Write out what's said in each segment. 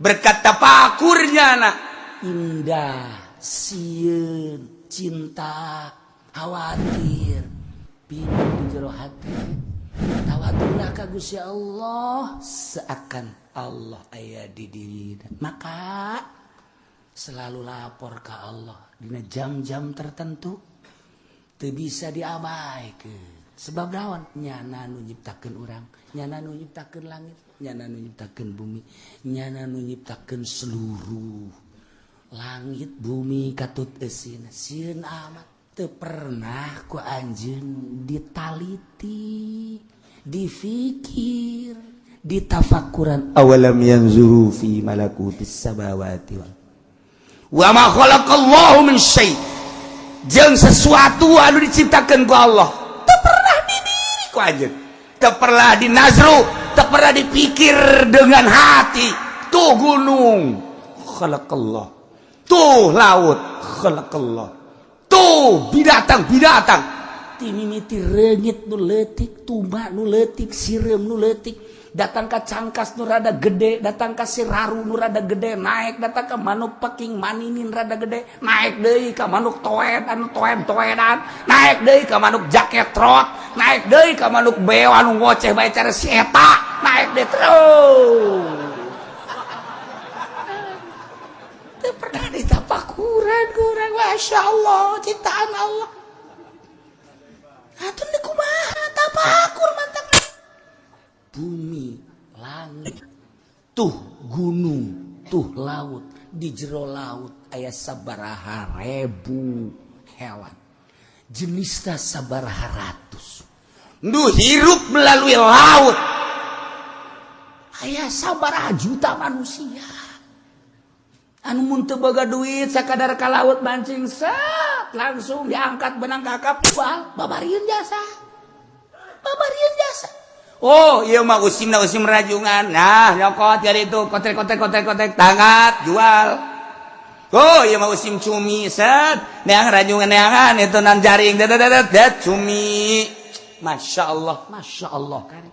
berkat tafakurnya anak indah sieun cinta khawatir pinuh di jero hati tawaturlah ka Gusti Allah seakan Allah aya di dirina maka selalu lapor ke Allah dina jam-jam tertentu teu bisa diabaikeun sebab naon nyana nu nyiptakeun urang nyana nu nyiptakeun langit nyana nu nyiptakeun bumi nyana nu nyiptakeun seluruh langit bumi katut eusin sieun amat teu pernah ku anjeun ditaliti difikir ditafakuran awalam yanzuru fi malakutis samawati wal wa ma khalaqallahu min syai' jeung sesuatu anu diciptakeun ku Allah teu pernah didiri ku anjeun teu pernah dinazru teu pernah dipikir dengan hati tuh gunung khalaqallah tuh laut khalaqallah tuh binatang-binatang ti mimiti reungit nu leutik tumbak nu leutik sireum nu leutik datang ka cangkas nu rada gede datang ka siraru nu rada gede naik datang ka manuk peking maninin rada gede naik deui ka manuk toet anu toet-toetan naik deui ka manuk jaket trot naik deui ka manuk beo anu ngoceh bae cara si eta naik deui terus teu pernah ditapakuran ku urang masyaallah ciptaan Allah atuh teu kumaha tapakur mantap bumi, langit, tuh gunung, tuh laut, di jero laut aya sabaraha ribu hewan. Jenisna sabaraha ratus. Nu hirup melalui laut. Aya sabaraha juta manusia. Anu mun teu boga duit sakadar ka laut mancing set langsung diangkat benang kakap bal babarieun jasa. Babarieun jasa. Oh, iya mah usim rajungan. Nah, nyokot jadi itu kotek tangat jual. Oh, iya mah usim cumi set. Neang rajungan neangan itu nan jaring dat cumi. Masya Allah kan.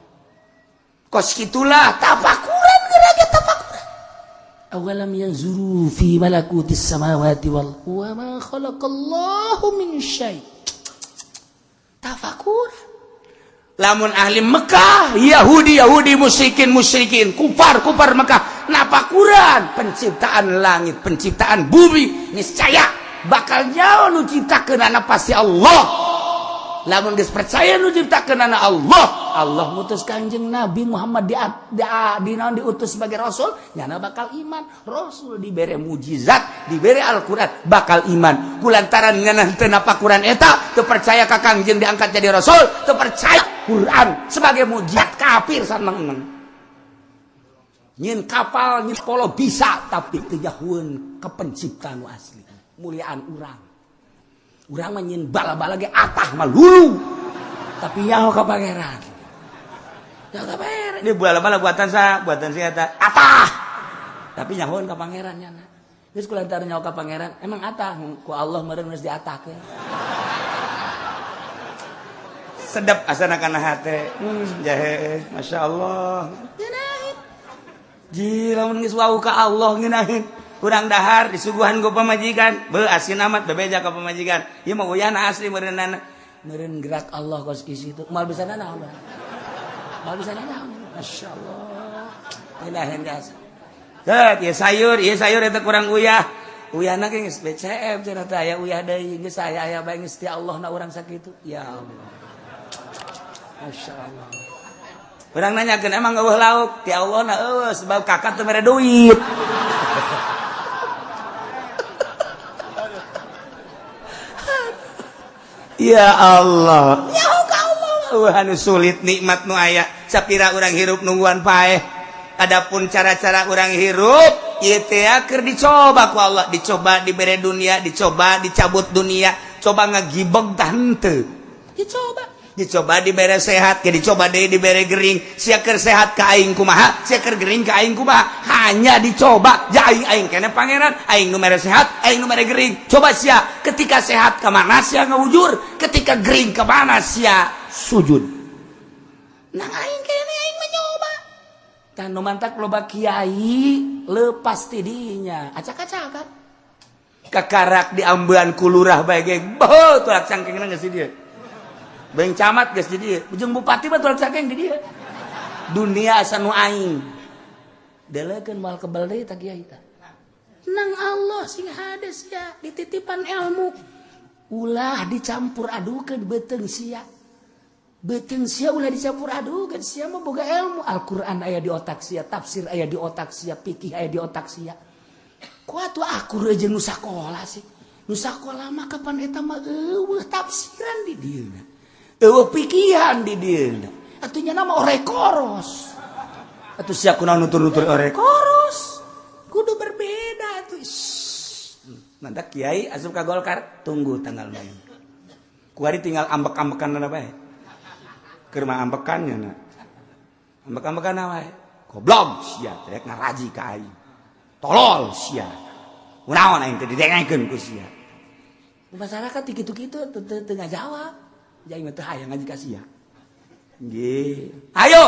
Kos gitulah tafakuran geraga tafakuran. Awalam yanzuru fi malakutis samawati wal wa ma khalaqallahu min syai'. Tafakuran. Lamun ahli Mekah, Yahudi musyrikin, kufar Mekah, napakuran penciptaan langit, penciptaan bumi, niscaya bakal nyawa nu ciptakeun ana pasti Allah. Lamun geus percaya nu ciptakeun ana Allah ngutus Kanjeng Nabi Muhammad diutus sebagai rasul, nyana bakal iman. Rasul dibere mujizat, dibere Al-Qur'an, bakal iman. Kulantaran ngeunah teu napakuran eta, teu percaya ka Kangjeng diangkat jadi rasul, teu percaya Quran sebagai mujizat kafir saneng-neng. Nyin kapal, nyin polo bisa, tapi teu nyahueun ka pencipta nu asli. Muliaan urang. Urang mah nyin bala-bala ge atah mah lulu. Tapi nyaho ka pangeran. Nyaho ka pangeran. Ini bala-bala buatan si eta atah. Tapi nyahoeun ka pangeran nya. Geus kulantaran nyaho ka pangeran, emang atah ku Allah meureun geus diatahkeun. Sedap asana kana hate. Jahe, Masya Allah. Ngeunaheun. Gila mun geus wau ka Allah ngeunaheun. Kurang dahar disuguhan ku pamajikan. Beu asin amat bebeja ka pamajikan. Ieu mah uyana asli meureunana. Meureun gerak Allah kos isi itu. Mal bisa naon? Mal bisa naon? Masya Allah. Ngeunaheun jasa. Tet, ieu sayur eta kurang uyah. Uyahna ge geus BCM cenah teh aya uyah deui geus aya bae geus ti Allah na urang sakitu. Ya Allah. Masya Allah. Orang nanyakan emang eueuh lauk ti Allah na eueuh sebab kakak teu mere duit. Ya Allah. Ya Allah. Anu sulit nikmat nu aya sapira urang hirup nungguan paeh. Adapun cara-cara urang hirup ieu teh keur dicoba ku Allah, dicoba dibere dunia, dicoba dicabut dunia, coba ngagibeg tah henteu. Dicoba dibere sehat, ke dicoba deui dibere gering. Sia keur sehat ka aing kumaha, sia keur gering ka aing kumaha. Hanya dicoba, ja aing keneh pangeran, aing nu mere sehat, aing nu mere gering. Coba sia ketika sehat ka mana sia ngawujur, ketika gering ka mana sia sujud. Nang aing keneh aing menyoba. tanu mantak loba kiai lepas tidinya acak-acakan kakarak diambean kulurah bae ge beuh tulak cangkengna geus di dieu beng camat geus di dieu jeung bupati mah tulak cangkeng di dieu dunia asa nu aing delekeun moal kebal deui tah kiai tah nang Allah sing hades ya dititipan ilmu ulah dicampur adukeun beuteung sia ulah dicampur adukeun sia mah boga ilmu Al-Qur'an aya di otak sia tafsir aya di otak sia fikih aya di otak sia ku atuh akur jeung nu sakola sih nu sakola mah kapan eta mah eueuh tafsiran di dieuna eueuh pikihan di dieuna atuh nya nama ore koros atuh sia kunaon nutur-nutur ore koros kudu berbeda atuh mantak kiai asup ka Golkar tunggu tanggal main kuari tinggal ambek-ambekan bae keur mah ambekannya na ambek-ambekan wae goblok sia rek ngaraji ka aing tolol sia kunaon aing teh didengekeun ku sia masyarakat kitu-kitu teu ngajawab jadi mah teu hayang ngaji ka sia nggih ayo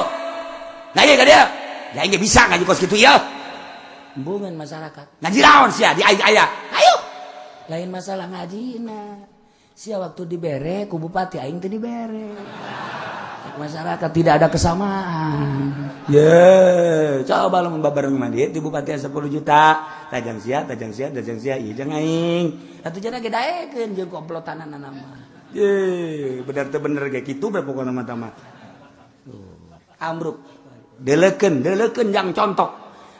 ngaji ka dieu ya aing bisa ngaji kos kitu ieu embungeun masyarakat ngaji naon sia di aing aya ayo lain masalah ngajina sia waktu dibere ku bupati aing teh dibere masyarakat tidak ada kesamaan coba lamun babareng mandi ti bupati 10 juta tajang sia ieu jeung aing atuh cenah ge daekeun jeung komplotanana mah bener teu bener ge kitu bae pokona mah tah amruk delekeun jang contok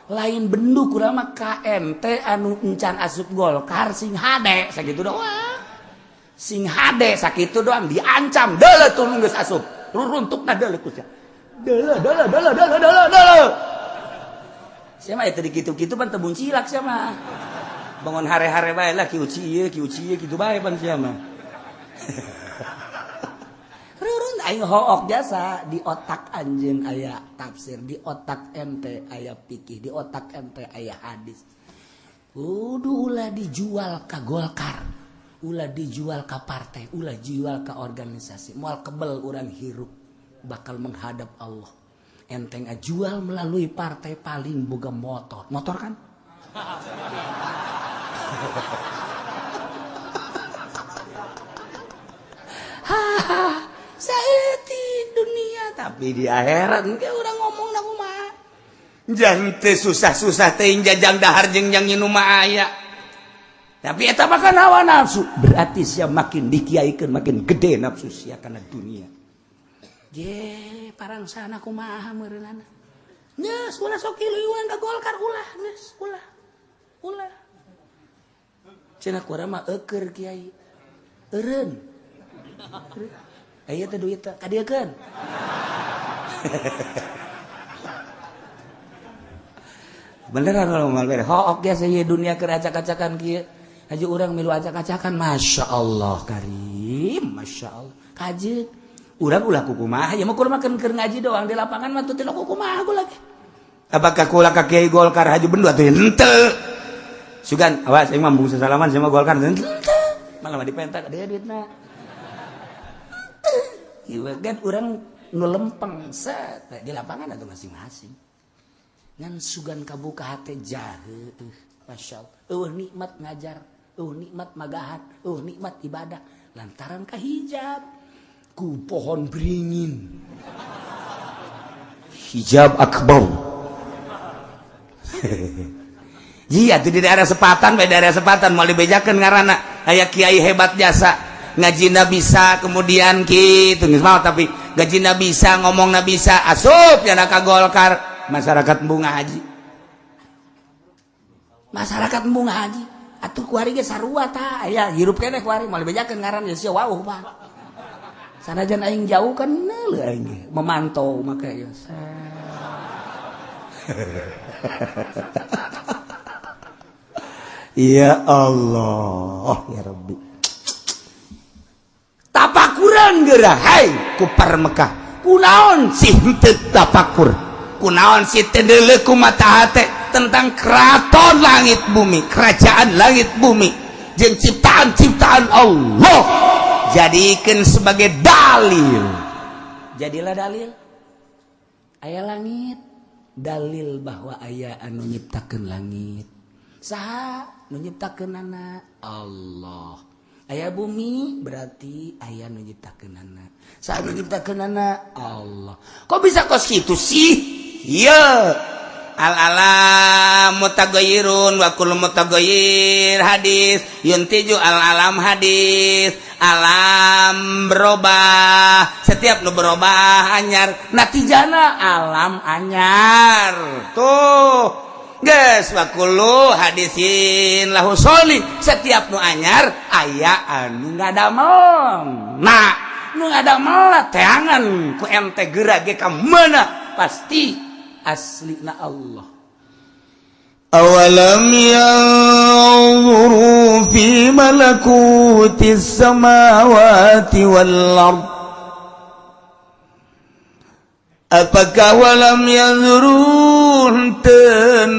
lain benduk urang mah KMT anu encan asup Golkar sing hade sakitu doang sing hade sakitu doang diancam deuleu tuh geus asup ruruntukna deuleu ku sia deuleu sia mah eta dikitu-kitu pan teu buncilak sia mah bangun hare-hare bae lah kieu ieu kitu bae pan sia mah rurun aing hook jasa di otak anjeun aya tafsir di otak ente aya fikih di otak ente aya hadis kudu ulah dijual ka Golkar ulah dijual ka partai ulah dijual ka organisasi moal kebel urang hirup bakal menghadap Allah enteng jual melalui partai paling boga motor kan saeuti dunia tapi di akhirat engke urang ngomongna kumaha jang teu susah-susah teh jajang dahar jeung jang nginum mah aya tapi eta mah kan hawa nafsu berarti sia makin dikiaikeun makin gede nafsu sia kana dunia ge parangsana kumaha meureunana geus ulah sok kiluan ka Golkar ulah geus ulah cenah kurang mah eukeur kiai eureun aya teh duit teh kadiekeun beneran kalau mal bere hook ge saya dunia keur acak-acakan kieu haji urang milu acak-acakan masyaallah karim masyaallah kajeut urang ulah kukumaha ya mah kumaha keur ngaji doang di lapangan mah teu teu kumaha ku lagi apakah kula ka Kiai Golkar haji bendu atuh henteu sugan awas aing mah bungsu salaman sama Golkar henteu malah mah dipentak deui duitna ieu kan urang nu lempeng set di lapangan atuh masing-masing ngan sugan kabuka hate jaheuh masyaallah nikmat ngajar nikmat magahan nikmat ibadah lantaran kahijab ku pohon beringin hijab akbar iya tuh di daerah Sepatan mau dibejakeun ngaranna aya kiai hebat jasa ngajina bisa kemudian kitu geus mau tapi gajina bisa ngomongna bisa asup yana ka Golkar masyarakat embung haji atuh kuari ge sarua tah aya hirup keneh kuari moal bejakeun ngaran geus sia wauh Pak sanajan aing jauh kan neuleuh aing memantau make ya ya Allah ya Rabbi tapakuran geurah hai ku par Mekah kunaon sih teu tapakur kunaon sih teu deuleu ku mata hate tentang keraton langit bumi kerajaan langit bumi jeung ciptaan-ciptaan Allah jadikan sebagai dalil jadilah dalil aya langit dalil bahwa aya anu nyiptakeun langit. Saha nu nyiptakeunana? Allah. Aya bumi berarti aya nu nyiptakeunana. Saha nu nyiptakeunana? Allah. Kok bisa kos kitu sih? Ieu al-alam mutaghayyirun wa kullu mutaghayyir hadis yuntiju al-alam hadis alam berubah setiap nu berubah anyar natijana alam anyar tuh geus wa kullu hadisin lahu soli setiap nu anyar aya anu ngadamel nah nu ngadamel teangan ku ente geura ge ka meunah pasti aslina Allah. Awalam yanzuru fi malakutis samawati wal ard. Apakah walam yanzuru ten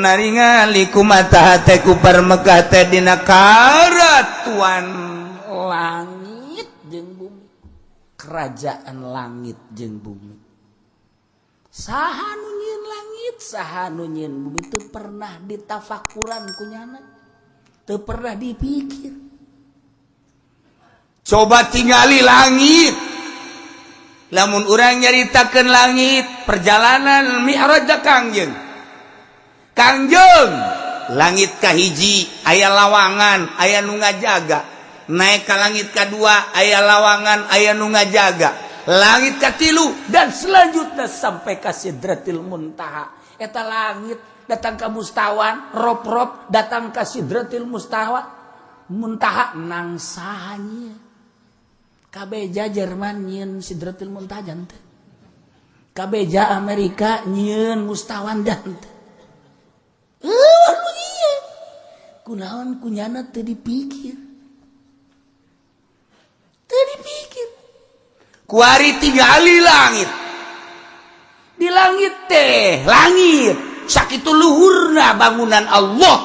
naringali kumaha teh ku parmegah teh dina karatuan Langit jeung bumi. Kerajaan langit jeung bumi. Saha nu nyieun langit, saha nu nyieun bumi teu pernah ditafakuran kunyana. Teu pernah dipikir. Coba tingali langit. Lamun urang nyaritakeun langit, perjalanan mi'raj ka Kangjeng. Kangjeng, langit kahiji aya lawangan, aya nu ngajaga. Naik ka langit kadua aya lawangan, aya nu ngajaga. Langit katilu Dan selanjutnya sampai ka Sidratil Muntaha. Eta langit datang ka mustawan, rob-rob datang ka Sidratil Muntaha nang saha nyieun. Kabeja Jerman nyieun Sidratil Muntaha teh. Kabeja Amerika nyieun mustawan teh. Anu nyieun. Kunaon kunyana teu dipikir. Teu dipikir. kuari tingali langit. Di langit teh, langit sakitu luhurna bangunan Allah.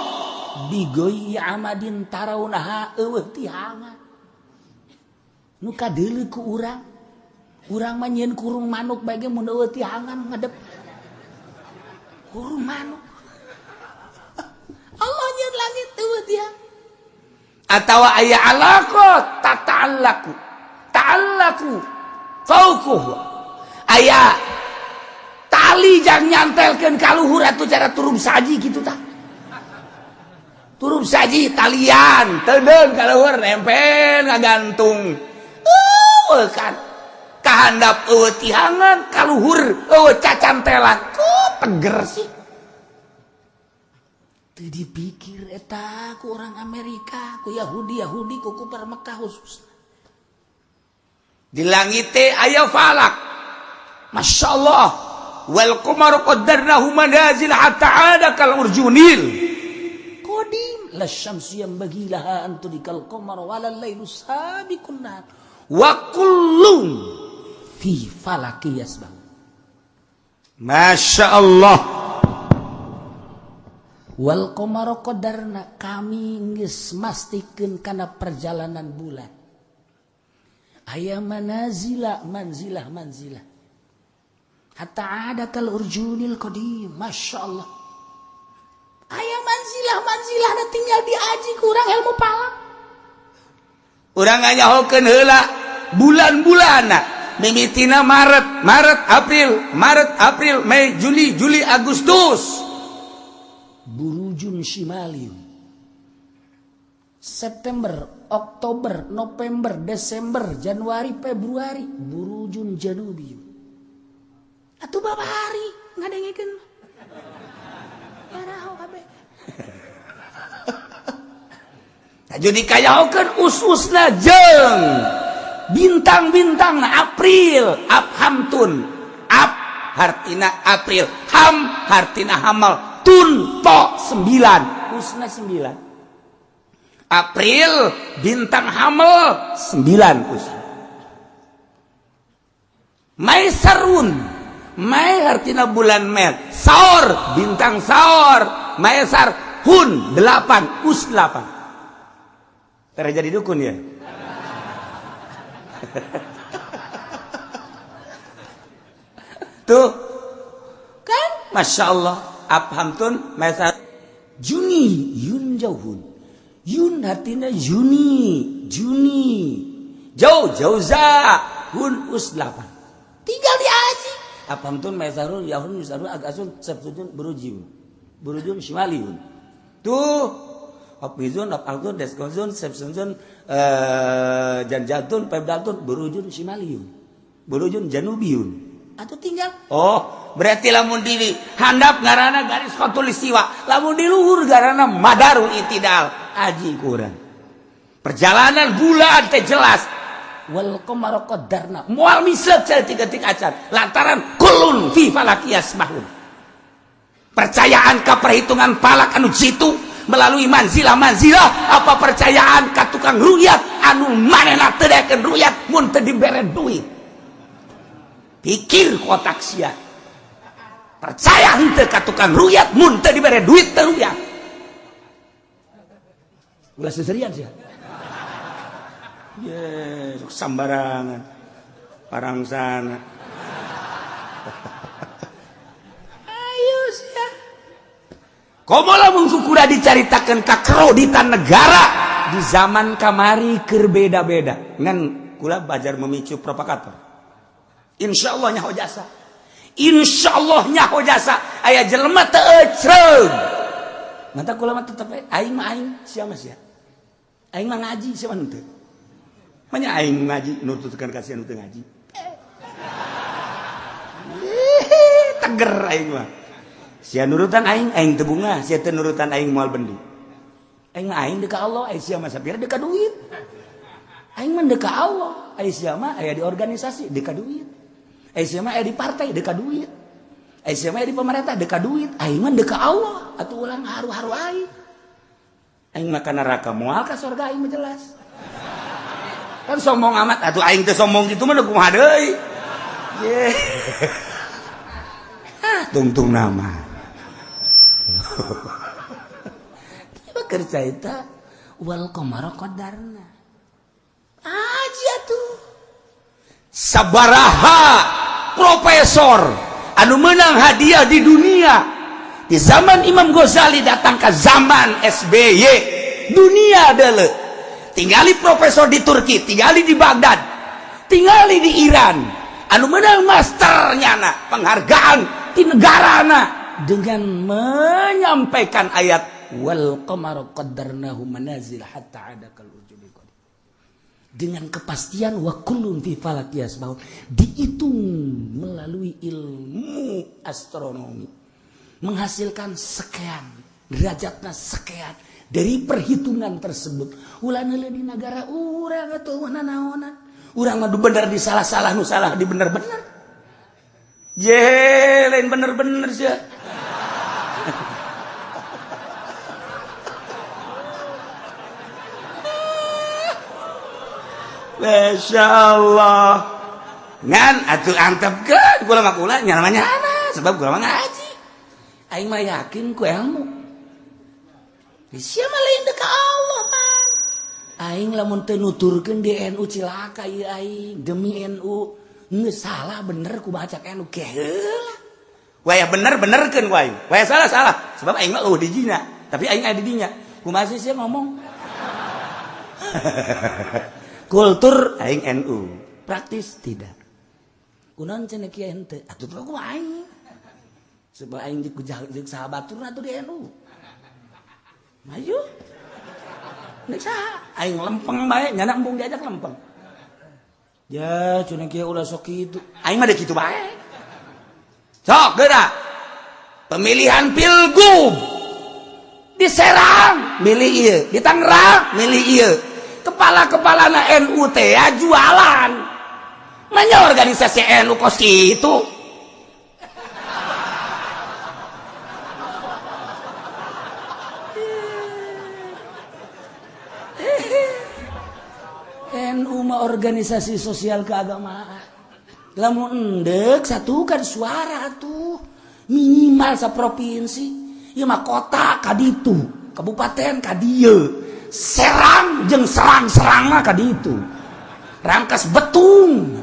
Bigoyi amadin tarawunaha eueuh tihangan. Nu kadeuleu ku urang. Urang mah nyieun kurung manuk bae ge mun eueuh tihangan ngadep. Kurung manuk. Allah nyieun langit eueuh tihangan. Atawa aya alaqat Ta'allaku fauquhu aya tali jang nyantelkeun ka luhur atuh cara turum saji kitu tah. Turum saji talian teudeung ka luhur nempel ngagantung. Kan kahandap eueuh tihangan ka luhur eueuh cacantelan. Kok peger sih? Teu dipikir eta ku orang Amerika, ku Yahudi ku kufar Mekah khusus. di langit teh aya falak. Masya Allah. Wal qamaru qaddarnahu manazil hatta 'ada kal urjunil. Qadim la syamsu yanbaghi laha an tudrikal qamara walal lailu sabiqun nahar Wa kullun fi falaki yasbah. Masya Allah. Wal qamara qadarna kami geus mastikeun kana perjalanan bulan. Aya manzilah hatta ada kal urjunil qadim. Masya Allah. Aya manzilah na tinggal diaji kurang ilmu pala. Urang nganyahokeun heula bulan-bulanna mimitina Maret April Mei Juli Agustus. Burujun Shimali. September, Oktober, November, Desember, Januari, Februari, burujun Janubi. Atuh babari ngadengikeun. Paraho kabeh. Jadi kayahokeun Us-usna jeung bintang-bintangna April, Abhamtun. Ab hartina April, Ham hartina Hamal, Tun to 9. Usna 9. April bintang Hamal 9 us. Mai sarun, Mai artina bulan Mei. Saur bintang Saur, Mai sar Hun 8 us 8. Terjadi dukun ya. Tuh kan Masya Allah abhamtun mesar Juni yun jauhun yun artinya Juni jauh hun uslapan tinggal di aji abhamtun mesarun yahun yusarun agasun sabtun burujun shimaliun tuh hafizun afaltun deskozun sabtun janjatun pebdatun burujun shimaliun burujun janubiun atau tinggal berarti lamun di handap garana garis khatul istiwa lamun di luhur garana madarul itidal aji kurang perjalanan bulan teh jelas wal qamara qaddarna moal mislet tiga-tiga acan lantaran kulun fi falakiyas mahun percayaan ka perhitungan palak anu jitu melalui manzilah apa percayaan ka tukang ruyat anu manehna teu daekeun ruyat mun teu dibere duit pikir kotak sia percaya henteu ka tukang ruyat mun teu dibere duit teu ruyat ulah seserian sia ye sambarangan parang sana ayo sia komo lamun kukura dicaritakeun ka kreditan negara di zaman kamari keur beda-beda ngan kula bajar memicu propagator. Insyaallah nyaho jasa. Insyaallah nyaho jasa. Aya jelema teu ecreug. Manta kula mah tetep aing mah aing sia mah sia. Aing mah ngaji sia mah teu. Manya aing ngaji nututkeun ka sia nu teu ngaji. Teger aing mah. Sia nurutan aing teu bunga, sia teu nurutan aing moal bendi. Aing mah aing deuk ka Allah, aing sia mah sapira deuk ka duit. Aing mah deuk ka Allah, aing sia mah aya di organisasi deuk ka duit. Aing mah aya di partai deuk ka duit. Aing mah aya di pemerintah deuk ka duit. Aing mah deuk ka Allah, atuh ulang haru-haru aing. Aing mah ka neraka moal ka surga aing mah jelas. Kan sombong amat atuh aing teh sombong kitu mah kumaha deui. Ye. Tungtung nama. Tiba kerja itu wal qamara qaddarna. Aja tuh. Sabaraha profesor anu menang hadiah di dunia di zaman Imam Ghazali datang ke zaman SBY dunia adalah tinggali profesor di Turki, tinggali di Baghdad, tinggali di Iran anu menang masternya na penghargaan di negara na dengan menyampaikan ayat wal qamara qaddarnahu manazil hatta ada kal ujudi qadim dengan kepastian wa kullun fi falak yasbahun dihitung melalui ilmu astronomi menghasilkan sekian derajatnya sekian dari perhitungan tersebut ulah neuleuh di negara urang atuh nanaonan urang mah bener di salah-salah nu salah di bener-bener ye lain bener-bener sia Masya Allah ngan atuh antepkeun kula mah kula nya namanya ana sebab kula mah ngaji aing mah yakin ku ilmu sia mah lain deuk ka Allah man aing lamun teu nuturkeun di NU cilaka ieu aing demi NU geus salah bener ku baca NU ge heula waya bener-benerkeun ku aing waya salah sebab aing mah di dina tapi aing aya di dinya kumaha sih sia ngomong kultur aing NU praktis tidak kunaon cenah kieu henteu atuh ku aing sebab aing jeung sahabat turun atuh di NU maju nek saha aing lempeng bae nya embung diajak lempeng ya cenah kieu ulah sok kitu aing mah da kitu bae sok geura pemilihan pilgub di Serang milih ieu di Tangerang milih ieu kepala-kepalana NU teh jualan. Manya organisasi NU kos kitu. NU mah organisasi sosial keagamaan. Lamun endek satukan suara tuh minimal saprovinsi. Ieu mah kota ka ditu, kabupaten ka dieu. Serang jeung serang mah ka ditu. Rangkas Betung.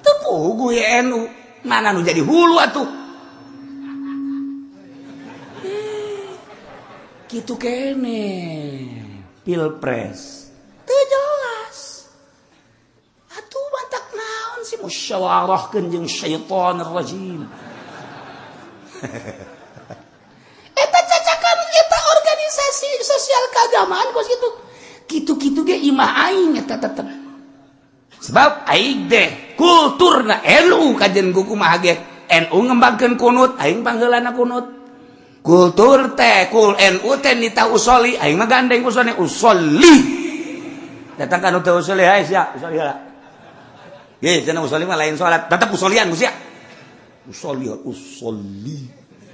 Teu puguh NU. Mana nu jadi hulu atuh. Kitu kene pilpres teu jelas. Atuh batak naon sih musyawarahkeun jeung syaitonir rajim. Eta cacakan eta organisasi sosial keagamaan kos kitu. Kitu-kitu ge imah aing eta tetep. Sebab aing deh kulturna NU kajen ku kumaha ge NU ngembangkeun kunut aing panggeulana kunut. Kultur teh kul NU teh nita usoli aing mah gandeng usoli usoli. Datang kana teh usoli hae sia usoli heula. Ge cenah usoli mah lain salat tetep usolian ku sia. Usoli.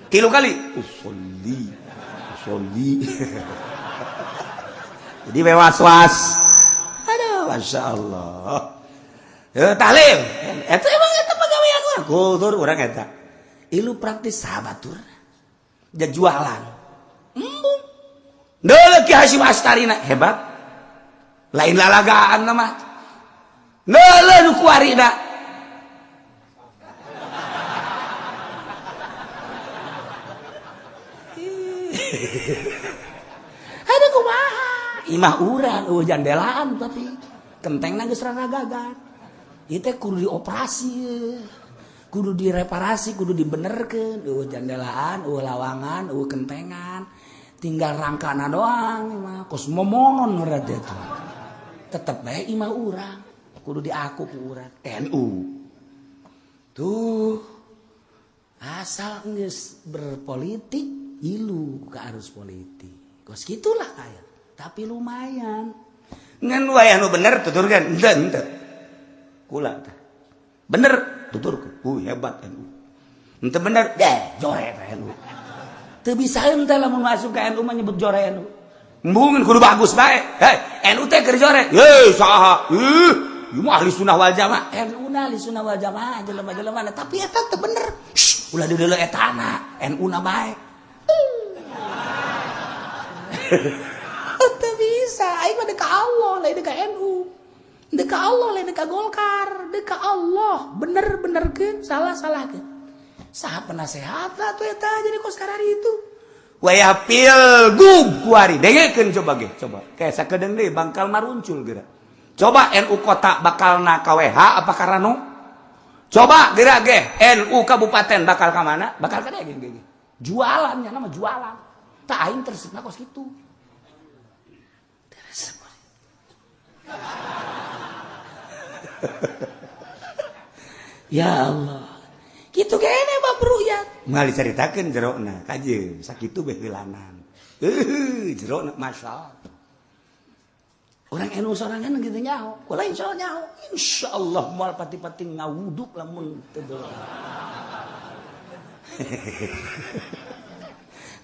Tilu kali usoli. Jadi was-was. Aduh, Masya Allah. Tahlil. Itu emang itu pegawaian orang. Kultur orang itu. Ilu praktis sahabatur. Dan jualan. Embung. Dulu Ki Hasyim Astarina. Hebat. Lain lalagaan nama. Dulu nukuarina. Ada kumaha. Imah urang, jandelaan tapi kenteng geus raragagan. Ieu teh kudu dioperasi, kudu direparasi, kudu dibenerkeun. Jandelaan, lawangan, kentengan, tinggal rangkana doang imah. Kos momongon berarti eta. Tetep bae imah urang, kudu diaku ku urang. NU. Tuh asal geus berpolitik, ilu ke arus politik. Kos gitulah kayak. Tapi lumayan. Ngan wae anu bener tuturkeun henteu. Kula teh. Bener tuturkeun. Hebat NU. Henteu bener, jore NU. Teu bisa henteu lamun masuk ka NU mah nyebut jore NU. Embungeun kudu bagus bae. NU teh keur jore. Saha? Ieu mah ahli sunnah wal jamaah. NU na ahli sunnah wal jamaah jelema-jelema tapi eta teu bener. Ulah deuleu etana. NU na bae. Teu bisa, aing mah deuk ka Allah, lain deuk ka NU. Deuk ka Allah, lain deuk ka Golkar, deuk ka Allah. Bener-benerkeun, salah-salahkeun. Saha penasehat atuh eta jadi kos karari itu. Wayah pilgub kuari, dengekeun coba ge, coba. Kayak sakedeung deui bangkal maruncul geura. Coba NU kota bakalna KWH apa Karano? Coba geura ge NU kabupaten bakal ka mana? Bakal ka dieu ge. Jualan nya nama jualan. Tak aing tersebut kos kitu. Ya Allah. Kitu kene mah bruyat. Moal dicaritakeun jerona kajeung sakitu beh heulanan. Jerona masyaallah. Urang NU sorangan kitu nyaho. Ku lain soal nyaho. Insyaallah moal pati-pati ngawuduk lamun teu beul.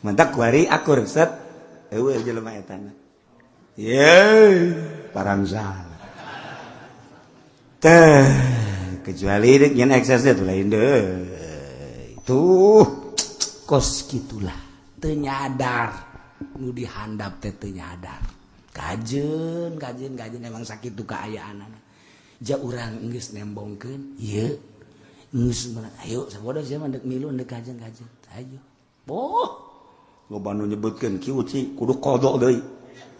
Mantak kuari akur set. Eueuh jelema etana. Parangsal. Teh kecuali deuk yen ekses teh lain deui. Tuh kos gitulah. Teu nyadar nu dihandap teh teu nyadar. Kajeun emang sakitu kaayaanana. Ja urang geus nembongkeun, ieu geus ayo sabodo sia mah deuk milu deuk kajeun. Ayo. Loba nu nyebutkeun ki uci kudu kodok deui.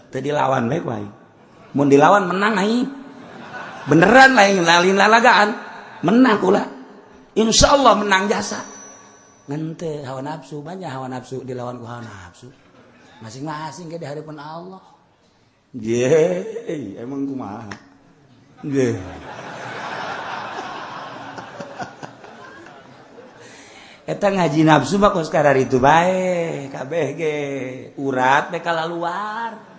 Teu dilawan bae wae. Mun dilawan menang ai. Beneran lain lalagaan. Menang kula. Insyaallah menang jasa. Ngan teu hawa nafsu banyak hawa nafsu dilawan ku hawa nafsu. Masing-masing ge di hadapan Allah. Emang kumaha? Eta ngaji nafsu mah kos karari itu bae, kabeh ge urat bae kalaluar.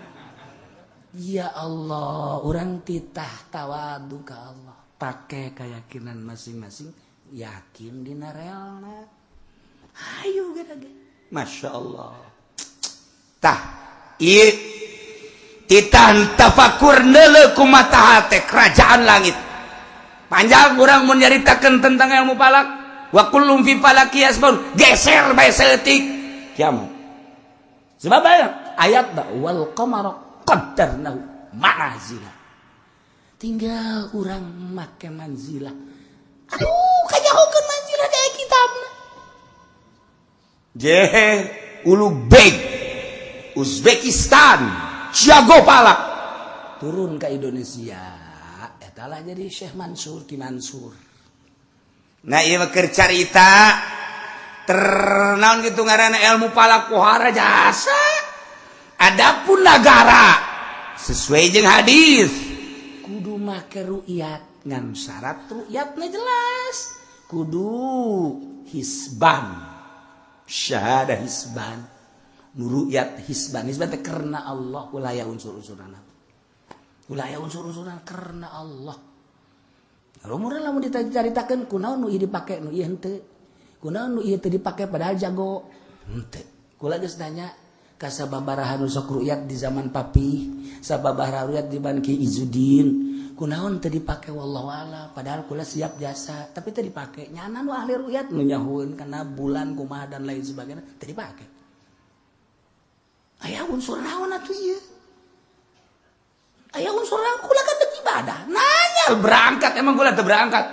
Ya Allah, urang titah tawadu ka Allah. Pake keyakinan masing-masing, yakin dina realna. Hayu ge. Masya Allah. Tah, ieu titah tafakur neuleuh kumaha teh kerajaan langit. Panjang urang mun nyaritakeun tentang ilmu falak. Wa kullum fi falaki yasbun. Geser bae seutik kiamat. Sebab ayat wal qamara qaddarnahu manazila. Tinggal urang make manzilah. Aduh, kanyahokeun manzilah di kitabna. Ulu beg Uzbekistan jago palak turun ke Indonesia etalah jadi Syekh Mansur Ki Mansur. Nah ieu keur carita ternaon gitu ngaranna ilmu palak pohara jasa. Adapun negara sesuai jeung hadis kudu make ru'yat ngan syarat ru'yatna jelas kudu hisban syahadah hisban nuru'yat hisban teh karena Allah ulah aya unsur-unsurana karena Allah rumurna lamun dicaritakeun kunaon nu ieu dipake nu ieu henteu kunaon nu ieu teu dipake padahal jago henteu kula geus nanya ka sababaraha nu sok ru'yat di zaman papi sababaraha ru'yat di zaman Ki Izudin kunaon teu dipake wallahu a'lam padahal kula siap jasa tapi teu dipake nyana nu ahli ru'yat nu nyahoeun kana bulan kumaha dan lain sebagainya teu dipake. Aya unsur naon atuh ieu? Aya unsur naon kula kan teu ibadah. Nanya berangkat emang kula teu berangkat.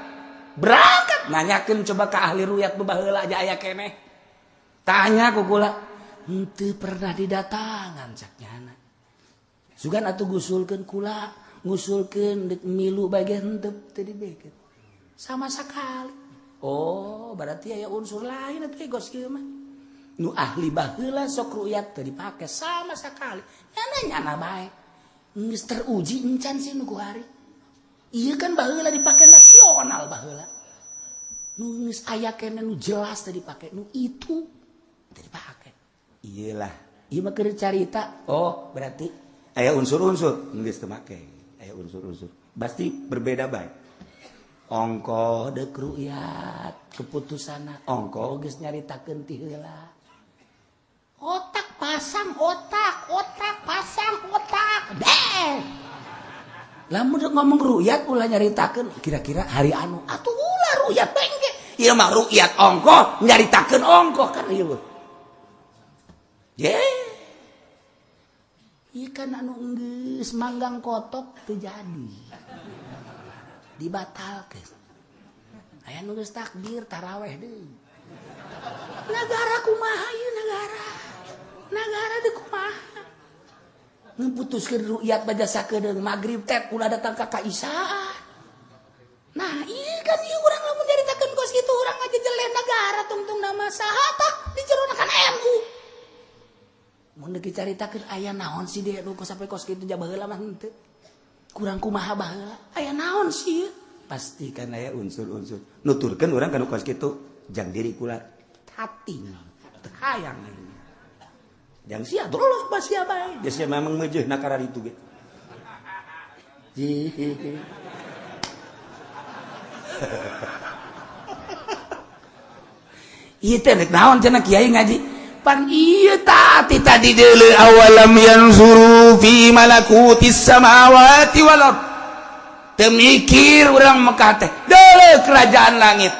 Berangkat nanyakeun coba ka ahli ru'yat nu baheula aja aya keneh. Tanya ku kula, henteu pernah didatangan cak nyana. Sugan atuh gusulkeun kula, ngusulkeun dek milu bagian henteu teu dibeket. Sama sekali. Oh, berarti aya unsur lain atuh gos kieu mah. Nu ahli baheula sok ru'yat teu dipake sama sekali nyana bae geus teruji encan sih nu ku hari ieu kan baheula dipake nasional baheula nu geus aya keneh nu jelas teu dipake nu itu teu dipake iyalah ieu mah keur carita oh berarti aya unsur-unsur geus teu make aya unsur-unsur pasti berbeda bae ongko deuk ru'yat keputusanna ongko geus nyaritakeun ti heula otak pasang otak pasang otak deh lamun ngomong ru'yat ulah nyaritakeun kira-kira hari anu atuh ulah ru'yat bae engke ieu mah ru'yat ongko nyaritakeun ongko kan ieu ye ieu kan anu geus manggang kotok teu jadi dibatalkeun aya nu geus takbir taraweh deui negara kumaha ieu negara teh kumaha ngeputuskeun ru'yat baca sakedeung magrib teh ulah datang ka kaisaan nah ieu kan ieu urang lamun nyaritakeun kos kitu urang ngajejeleh negara tungtung nama saha tah di jerona kan MU mun deuk dicaritakeun aya naon sih dia nu sampai kos kitu ja baheula mah henteu kurang kumaha baheula aya naon sih pasti kan aya unsur-unsur nuturkeun urang kana kos kitu jang diri kula hati teu hayang yang sia terus basia bae geus memang meujeuh nakara ditu ge ieu teh naon cenah kiai ngaji pan ieu tadi deuleu awalam yanzuru fi malakutis samawati wal ard teu mikir urang Mekah teh deuleu kerajaan langit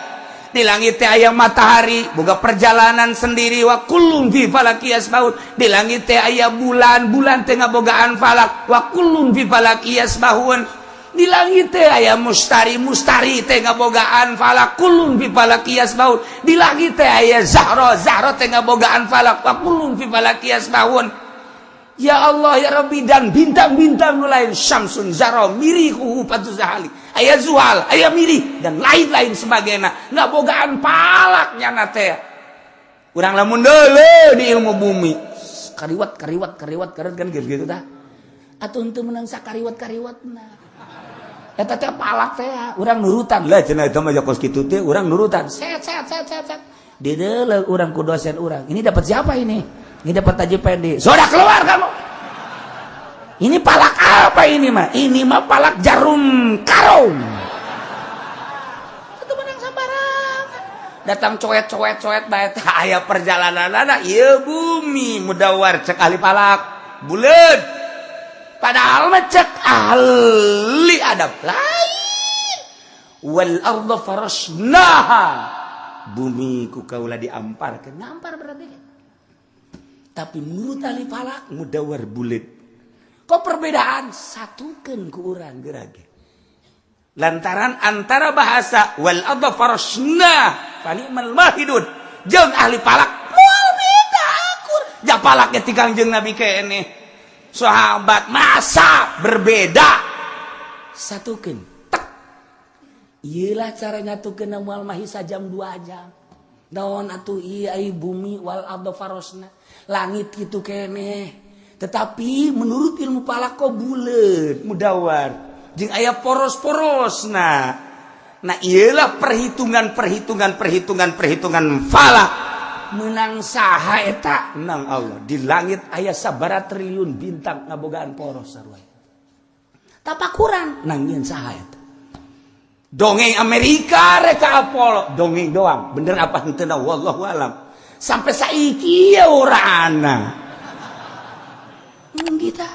di langit teh aya matahari boga perjalanan sendiri wa kullun fi falaki yasbaun di langit teh aya bulan teh ngabogaan falak wa kullun fi falaki yasbaun di langit teh aya mustari teh ngabogaan falak kullun fi falaki yasbaun di langit teh aya zahra teh ngabogaan falak wa kullun fi falaki yasbaun ya Allah ya Rabbi dan bintang-bintang nu lain syamsun zahra mirihu patu zahali aya zuhal aya mirih dan lain-lain sebagainya ngabogaan palak nyana teh urang lamun deuleu di ilmu bumi kariwat kan gitu tah atuh henteu meunang sakariwat-kariwatna eta teh palak teh urang nurutan lah cenah eta mah kos kitu teh urang nurutan set di deuleu urang ku dosen urang ini dapat siapa ini dapat Haji Pendi sudah keluar kamu ini palak apa ini mah palak jarum karung itu menang sambarang datang coet bae teh aya perjalananna ieu bumi mudawar cek ahli palak buleud padahal mah cek ahli adab lain wal arda farasnaha bumi ku kaula diamparkeun ngampar berarti tapi menurut ahli palak mudawar buleud kok perbedaan satukeun ku urang gerage lantaran antara bahasa wal arda farasna fa ni'mal mahidun jeung ahli palak moal beda akur japalak ti Kangjeng Nabi keneh sahabat masa berbeda satukeun tek ieu lah cara nyatukeun moal mah sajam 2 jam naon atuh ieu ai bumi wal ardo farosna langit kitu keneh tetapi menurut ilmu palako buleut mudawar jeung aya poros-porosna nah iyalah perhitungan falak menang saha eta menang Allah di langit aya sabaraha triliun bintang ngabogaan poros sarua tapakuran nang nyeun saha eta dongeng Amerika reka Apollo dongeng doang bener apa henteu wallahu alam sampai saiki ya urana kita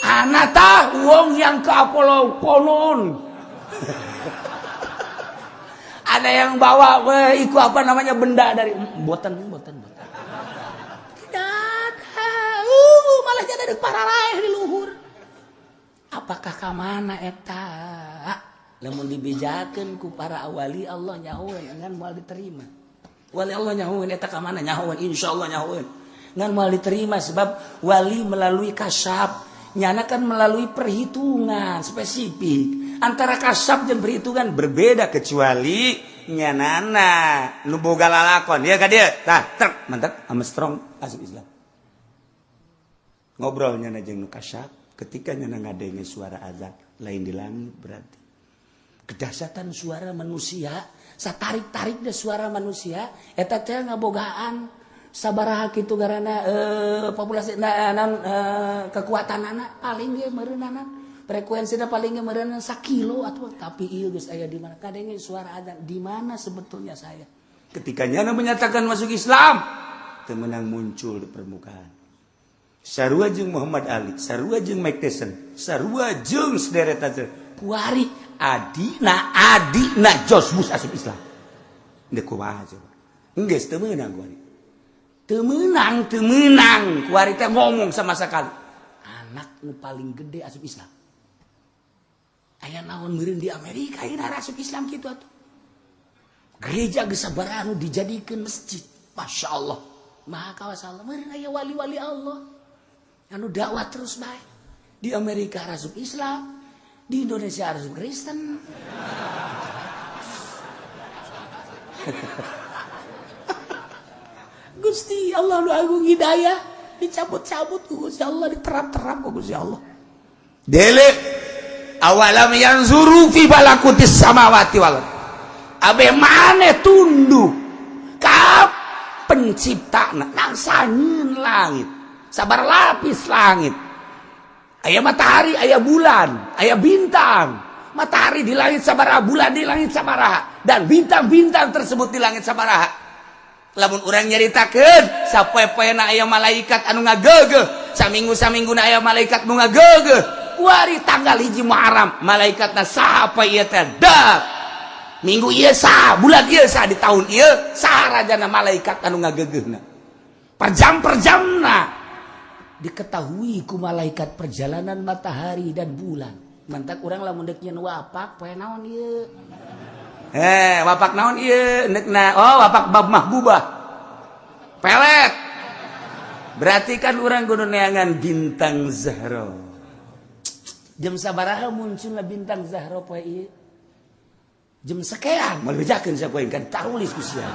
anak tah wong yang ke Apollo konon ada yang bawa iku apa namanya benda dari boten tidak malah jadi ada pararaeh di luhur apakah ka mana eta lamun dibejakeun ku para wali Allah nyahoeun ngan moal diterima wali Allah nyahoeun eta ka mana nyahoeun insyaallah nyahoeun ngan moal diterima sebab wali melalui kasyaf nyana kan melalui perhitungan spesifik antara kasyaf dan perhitungan berbeda kecuali nyanana nu boga lalakon ya ka dieu tah trek mantep Armstrong asup Islam ngobrol nyana jeung nu kasyaf ketika nyana ngadenge suara azan lain di langit berarti kedahsyatan suara manusia satarik-tarik deh suara manusia eta teh ngabogaan sabaraha kitu garana populasi kekuatanana paling ge meureunana frekuensina paling ge meureunana 1 kilo atuh tapi ieu geus aya di mana kadenge suara adzan di mana sebetulnya saya ketika nyana menyatakan masuk Islam teu meunang muncul di permukaan sarua jeung Muhammad Ali sarua jeung Mike Tyson sarua jeung sederetan kuari adina George Bush asup Islam deuk kumaha coba geus teu meunang kuari temenang kuari teh ngomong sama sekali anak nu paling gede asup Islam aya naon meureun di Amerika aya asup Islam kitu atuh gereja geus sabaraha nu dijadikeun masjid masyaallah maha kawasa Allah meureun aya wali-wali Allah anu dakwah terus bae di Amerika asup Islam di Indonesia asup Kristen Gusti Allah nu agung hidayah dicabut-cabut ku Gusti Allah diterap-terap ku Gusti Allah dele awalam yanzuru fi malakutis samawati wal abe mane tunduk ka penciptana nang sangeun langit sabar lapis langit aya matahari aya bulan aya bintang matahari di langit sabaraha bulan di langit sabaraha dan bintang-bintang tersebut di langit sabaraha lamun urang nyaritakeun sapoe-poena aya malaikat anu ngageugeuh saminggu-samingguna aya malaikat nu ngageugeuh kuari tanggal 1 Muharram malaikatna saha apa ieu teh da minggu ieu saha bulan ieu saha di taun ieu saha rajana malaikat anu ngageugeuhna per jam-jamna diketahui ku malaikat perjalanan matahari dan bulan mantak urang lamun deuk nyeun wapak poe naon ieu wapak naon ieu neukna wapak bab mahbubah pelet berarti kan urang kudu neangan bintang Zahra jam sabaraha munculna bintang Zahra poe ieu jam sakean malejakeun sapoe kan tarulis ku sia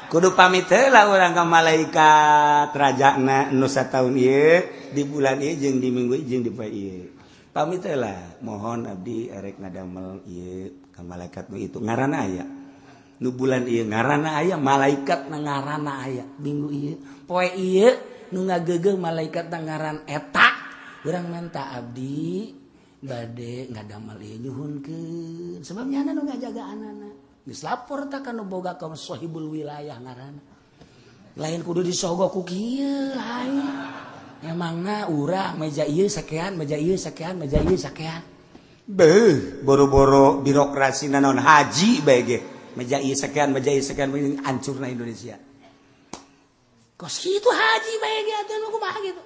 kudu pamit heula urang ka malaikat rajana nu sataun ieu di bulan ieu jeung di minggu ieu jeung di poe ieu pamit lah mohon abdi erek ngadamel ieu ka malaikat nu itu ngaranna aya nu bulan ieu ngaranna aya malaikat na ngaranna aya minggu ieu poe ieu nu ngageugeuh malaikat na ngaran eta urang minta abdi bade ngadamel ieu nyuhunkeun sebab nyana nu ngajagaanana geus lapor ta ka nu boga kaum sahibul wilayah ngaranna lain kudu disogok ku kieu lain emangna urang meja ieu sakean meja ieu sakean meja ieu sakean beuh boro-boro birokrasi naon haji bae ge meja ieu sakean hancurna Indonesia kos kitu haji bae ge atuh nu kumaha gitu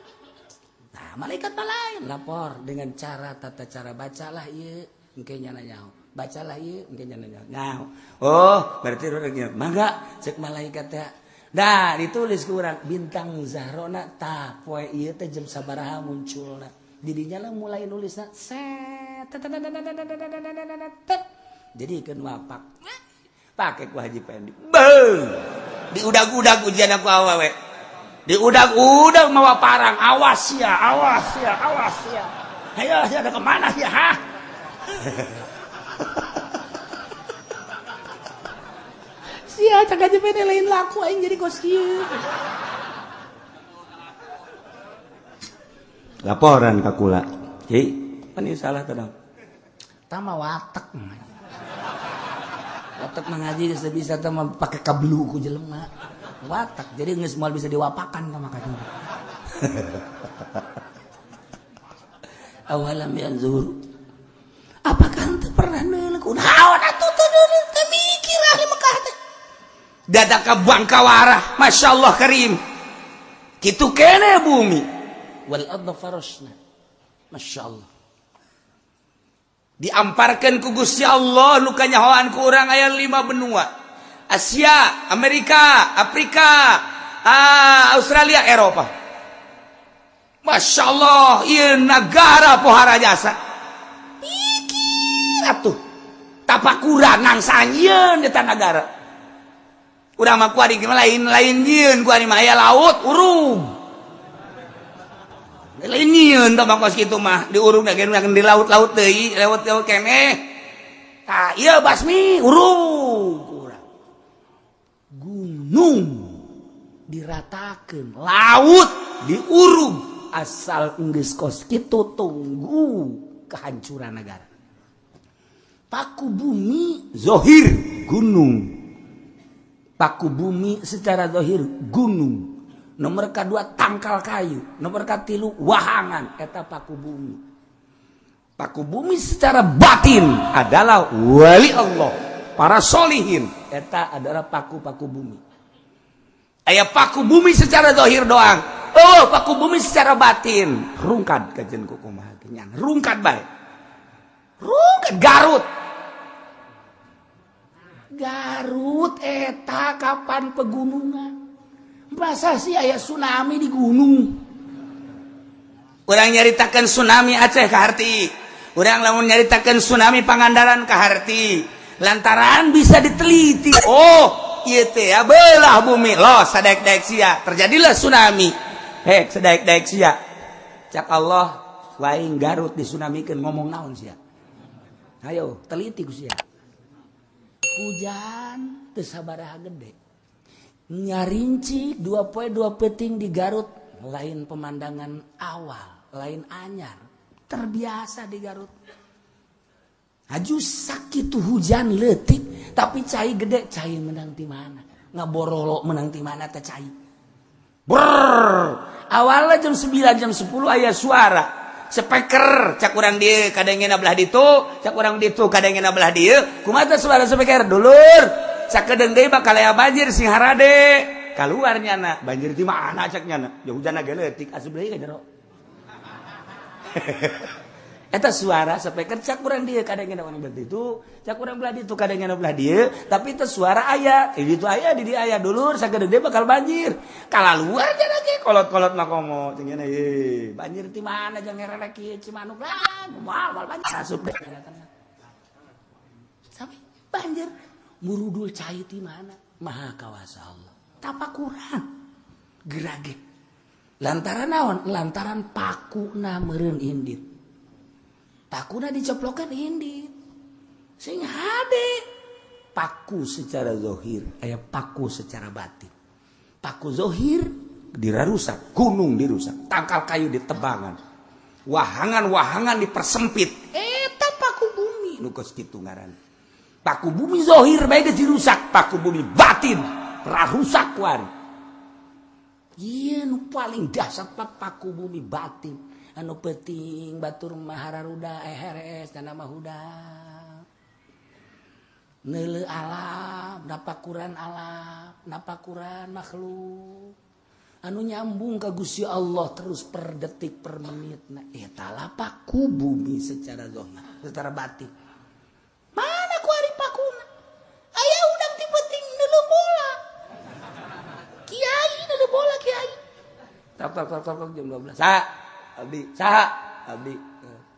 nah malaikat mah lain lapor dengan cara tata cara bacalah ieu engke nyana nyaho bacalah ieu engke nyana nyaho oh berarti urang mangga cek malaikat teh Nah ditulis kurang bintang Zahrona tak poe ieu teh jam sabaraha munculna didinya lah mulai nulisna set jadi kan wapak pakai ku Haji Pendi diudag-udag ujian aku awewe diudag-udag mawa parang awas ya ayo ada kemana ya ha sia cak Haji Pendi lain laku aing jadi kos kieu laporan ka kula Ci pan salah teh tama watek mengaji bisa teh pakai kablu ku jelema watak jadi geus moal bisa diwapakan tah makanya awalam yanzur apakah teu pernah neuleuh naon atuh teu mikir ahli Mekah teh dadak ka bangkawarah masyaallah karim kitu kene bumi wal ardh farashna masyaallah diamparkan ku Gusti Allah nu kanyahoan ku urang aya 5 benua Asia, Amerika, Afrika, Australia, Eropa. Masya Allah, ieu negara pohara jasa. Pikir atuh, tapakuran nang sanyeun eta negara. Urang mah kuari lain nyieun kuari mah aya laut urung. Lain nyieun tah mangkos kitu mah diurung di laut-laut deui, laut keneh. Tah ieu basmi urung. Gunung diratakeun, laut diurung asal geus kos kitu tunggu kehancuran negara. Paku bumi zahir gunung. Paku bumi secara zahir gunung. Nomor kedua tangkal kayu, nomor katilu wahangan eta paku bumi. Paku bumi secara batin adalah wali Allah, para solihin eta adalah paku-paku bumi. Aya paku bumi secara zahir doang. Oh, paku bumi secara batin. Rungkad kajen ku kumaha kenyan. Rungkad bae. Rungkad Garut. Garut eta kapan pegunungan? Masa sih aya tsunami di gunung? Urang nyaritakeun tsunami Aceh ka harti. Urang lamun nyaritakeun tsunami Pangandaran ka harti. Lantaran bisa diteliti. Oh, ieu teh belah bumi loh sadaek-daek sia terjadilah tsunami. Hek sadaek-daek sia. Cak Allah waing Garut disunamikeun ngomong naon sia. Ayo teliti ku sia. Hujan teu sabaraha gede. Nyarincik 2 poe 2 peting di Garut lain pemandangan awal, lain anyar. Terbiasa di Garut. Aju sakit tuh hujan letik tapi cai gede cai menang di mana ngaborolo menang di mana teh cai brrr awalnya jam 9 jam 10 aya suara speaker cak urang dieu kadengena belah ditu cak urang ditu kadengena belah dieu kumaha suara speaker dulur sakedeung deui bakal aya banjir sing harade kaluar nyana banjir di mana cak nyana ya hujan ge leutik asup deui ka jero eta suara speaker cak urang dieu kadangena urang belah ditu cak urang belah ditu kadangena belah dieu tapi teu suara aya di ditu aya di dieu aya dulur sakedeung deui bakal banjir kalaluar cenah ge kolot-kolot mah komo cenah ye banjir ti mana jang ngerelek kieu Cimanuk lah moal banjir asup deui sampai banjir murudul cai ti mana maha kawasa Allah tapakuran gerage lantaran naon lantaran pakuna meureun indit pakuna diceplokan indit sing hade paku secara zahir aya paku secara batin paku zahir dirarusak gunung dirusak tangkal kayu ditebangan wahangan dipersempit eta paku bumi nu geus kitu ngaran paku bumi zahir bae geus dirusak paku bumi batin rarusak kuari ieu nu paling dahsyat paku bumi batin anu penting batur mahararuda heres dan nama huda neuleuh alam napakuran makhluk anu nyambung ka Gusti Allah terus per detik per menit eta lah paku bumi secara zahir secara batin mana ku ari pakuna aya udang di peuting neuleuh bola tok jam 12. Saha? Abdi. Saha? Abdi.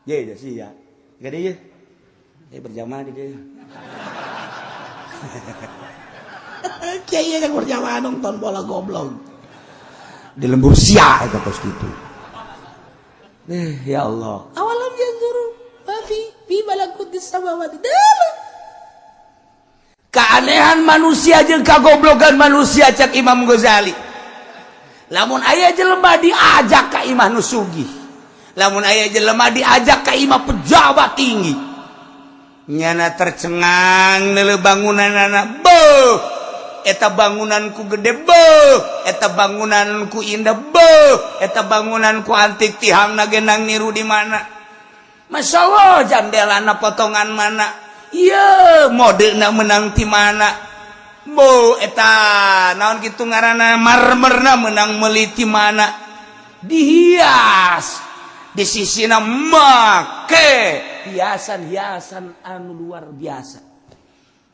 Ye sih ya. Gede ye. Berjamaah di dia. Kiai yang berjamaah nonton bola goblok. Di lembur sia eta pos kitu. Ya Allah. Awalam yanzuru fi malakutis samawati. Keanehan manusia jeung kagoblogan manusia cek Imam Ghazali. Lamun aya jelema diajak ka imah nu sugih. Lamun aya jelema diajak ka imah pejabat tinggi. Nyana tercengang neuleuh bangunanana. Beuh. Eta bangunanku gede beuh. Eta bangunanku indah beuh. Eta bangunanku antik tihangna genang niru di mana. Masyaallah jandelana potongan mana. Iya modena menang ti mana. Bo eta naon kitu ngaranna marmerna menang meuli ti mana. Dihias di sisina make hiasan-hiasan anu luar biasa.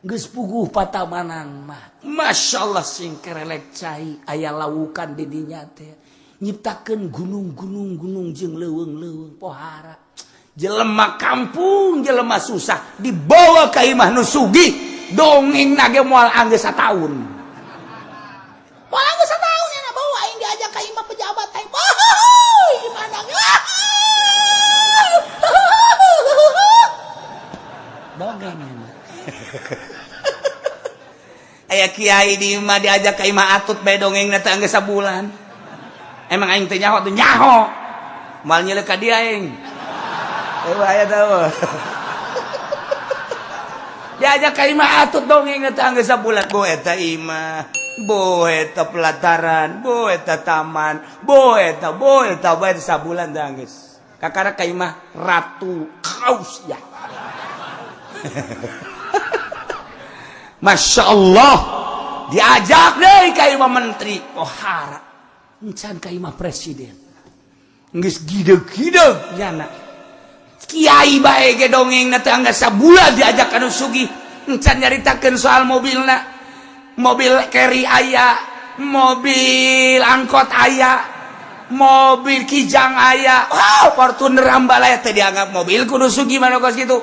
Geus puguh patamanang mah. Masyaallah sing kerelek cai aya lawukan di dinya teh. Nyiptakeun gunung-gunung jeung leuweung-leuweung pohara. Jelema kampung, jelema susah dibawa ka imah nu sugih, dongeng nage moal anggeus sataun. Moal anggeus sataun nya bawa aing diajak ka imah pejabat aing. Gimana ge? Dongeng nya. Aya kiai di imah diajak ka imah atut bae dongengna teh anggeus sabulan. Emang aing teh nyaho tuh nyaho. Moal nyeleuk ka dia aing. Aya tahu. Diajak ka imah atut dongeng eta anggeus sabulan. Bo eta imah, bo eta pelataran, bo eta taman, bo eta bae sabulan teh anggeus. Kakara ka imah Ratu Kaus ya. Masya Allah diajak deui ka imah menteri pohara. Encan ka imah presiden. Geus gideg-gideg nyana. Kiai bae ge dongengna teh anggeus sabulan diajak anu sugih. Encan nyaritakeun soal mobilna. Mobil carry aya, mobil angkot aya, mobil kijang aya. Fortuner ambalaya teh dianggap mobil kudu sugih mana kos kitu.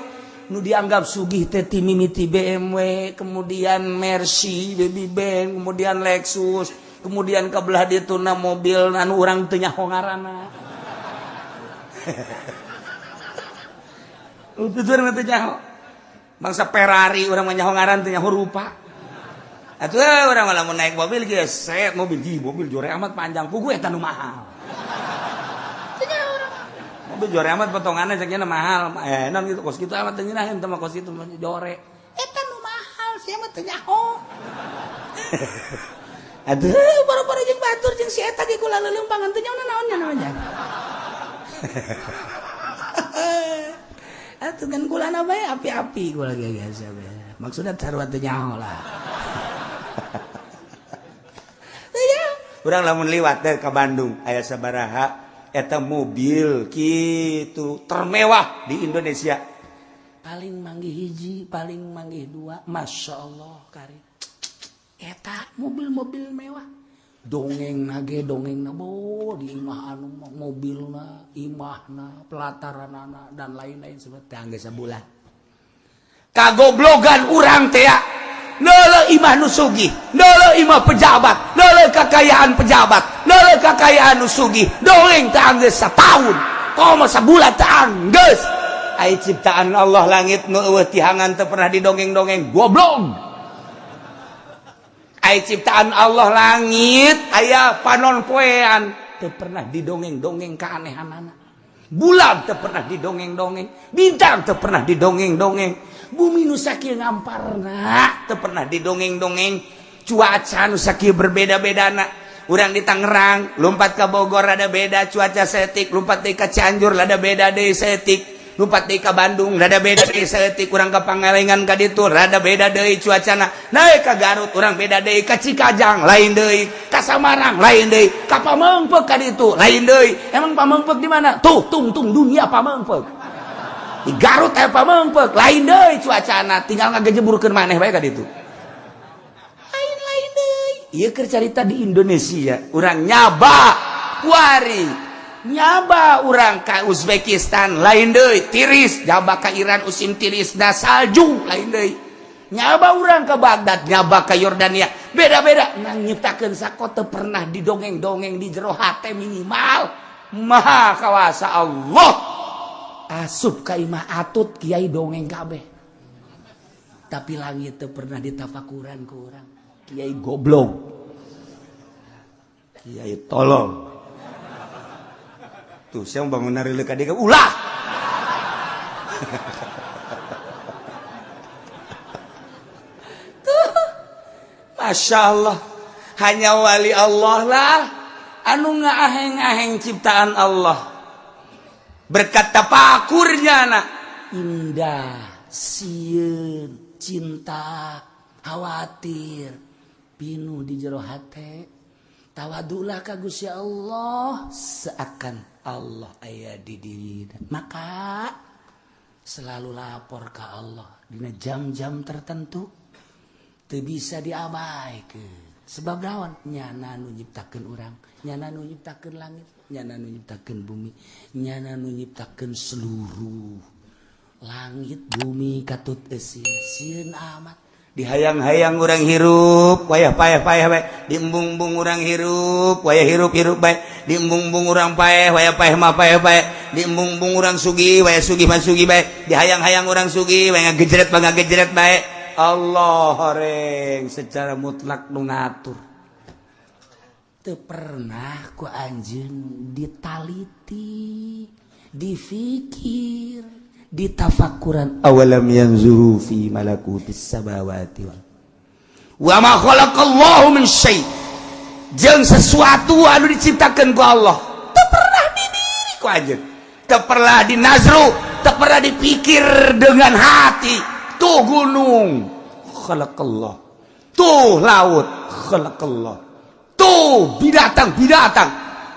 Nu dianggap sugih teh ti mimiti BMW, kemudian Mercy, Baby Band, kemudian Lexus, kemudian kabelah dituna mobil anu urang teu nyaho ngaranna. Tutur teu nyaho. Bangsa Ferrari urang mah nyaho ngaran teu nyaho rupa. Atuh urang lamun naik mobil geus set mobil jore amat panjang puguh eta nu mahal. Mobil jore amat potonganna sakjana mahal. Enon gitu kos kitu amat teu ngeunaheun teh mah kos kitu jore. Eta nu mahal sia mah teu nyaho. Aduh boro-boro jeung batur jeung si eta ge kula leuleumpangan teu nyaho naonnya namanya. Atuh kan kulana bae api-api kula ge geus bae. Maksudna sarua teu nyaho lah. Urang lamun liwat teh ka Bandung aya sabaraha eta mobil kitu termewah di Indonesia. Paling manggih hiji, paling manggih dua, masyaallah kari. Eta mobil-mobil mewah. Dongengna ge dongengna bo di imah anu mobilna, imahna, pelataranana dan lain-lain seperti anggeus sabulan. Kagoblogan urang teh neuleuh imah nu sugih, neuleuh imah pejabat, neuleuh kakayaan pejabat, neuleuh kakayaan nu sugih, dongeng teh anggeus sataun, komo sabulan teh anggeus. Ai ciptaan Allah langit nu eueuh tihangan teu pernah didongeng-dongeng, goblok. Ai ciptaan Allah langit aya panon poean teu pernah didongeng-dongeng kaanehanana. Bulan teu pernah didongeng-dongeng, bintang teu pernah didongeng-dongeng. Bumi nu sakieu ngamparna teu pernah didongeng-dongeng. Cuaca nu sakieu berbeda-bedana. Urang di Tangerang lompat ka Bogor rada beda cuaca setik, lompat deui ka Cianjur rada beda deui setik, lompat deui ka Bandung rada beda deui setik, urang ka Pangalengan ka ditu rada beda deui cuacana. Naik ka Garut urang beda deui, ka Cikajang lain deui, ka Samarang lain deui, ka Pameungpeuk ka ditu lain deui. Emang Pameungpeuk di mana? Tuh tungtung dunia Pameungpeuk. Di Garut aya Pameungpeuk lain deui cuacana, tinggal ngagejeburkeun maneh bae ka ditu. Lain deui. Ieu keur carita di Indonesia, urang nyaba kuari nyaba urang ka Uzbekistan lain deui tiris, nyaba ka Iran usim tiris da salju lain deui, nyaba urang ka Baghdad, nyaba ka Yordania beda-beda. Nang nyiptakeun sakota pernah didongeng-dongeng di jero hate minimal maha kawasa Allah. Asup ka imah atut kiai dongeng kabeh, tapi langit teu pernah ditafakuran ku urang. Kiai goblok, kiai tolol. Tuh, saya bangun hari leka dia ulah. Tuh, Masya Allah, hanya wali Allah lah anu ngaaheng-aheng ciptaan Allah. Berkat tapakurnya nak indah, sieun, cinta, khawatir, pinuh di jero hate. Tawadulah ka Gusti Allah seakan Allah aya di diri, maka selalu lapor ke Allah dina jam-jam tertentu teu bisa diabaikeun. Sebab naon? Nyana nu nyiptakeun urang, nyana nu nyiptakeun langit, nyana nu nyiptakeun bumi, nyana nu nyiptakeun seluruh langit bumi katut eusin sieun amat. Dihayang-hayang urang hirup wayah payah-payah bae, diembung-embung urang hirup wayah hirup-hirup bae, diembung-embung urang payah wayah payah mah payah bae, diembung-embung urang sugih wayah sugih mah sugih bae, dihayang-hayang urang sugih wayah ngagejret mah ngagejret bae. Allah horeng secara mutlak nu ngatur. Teu pernah ku anjeun ditaliti, difikir, ditafakuran. Awalam yanzuru fi malakutis samawati wa ma khalaqallahu min syai'. Jeung sesuatu anu diciptakeun ku Allah teu pernah didiri ku anjeun, teu pernah dinazru, teu pernah dipikir dengan hati. Tuh gunung khalaqallah, tuh laut khalaqallah, tuh binatang-binatang,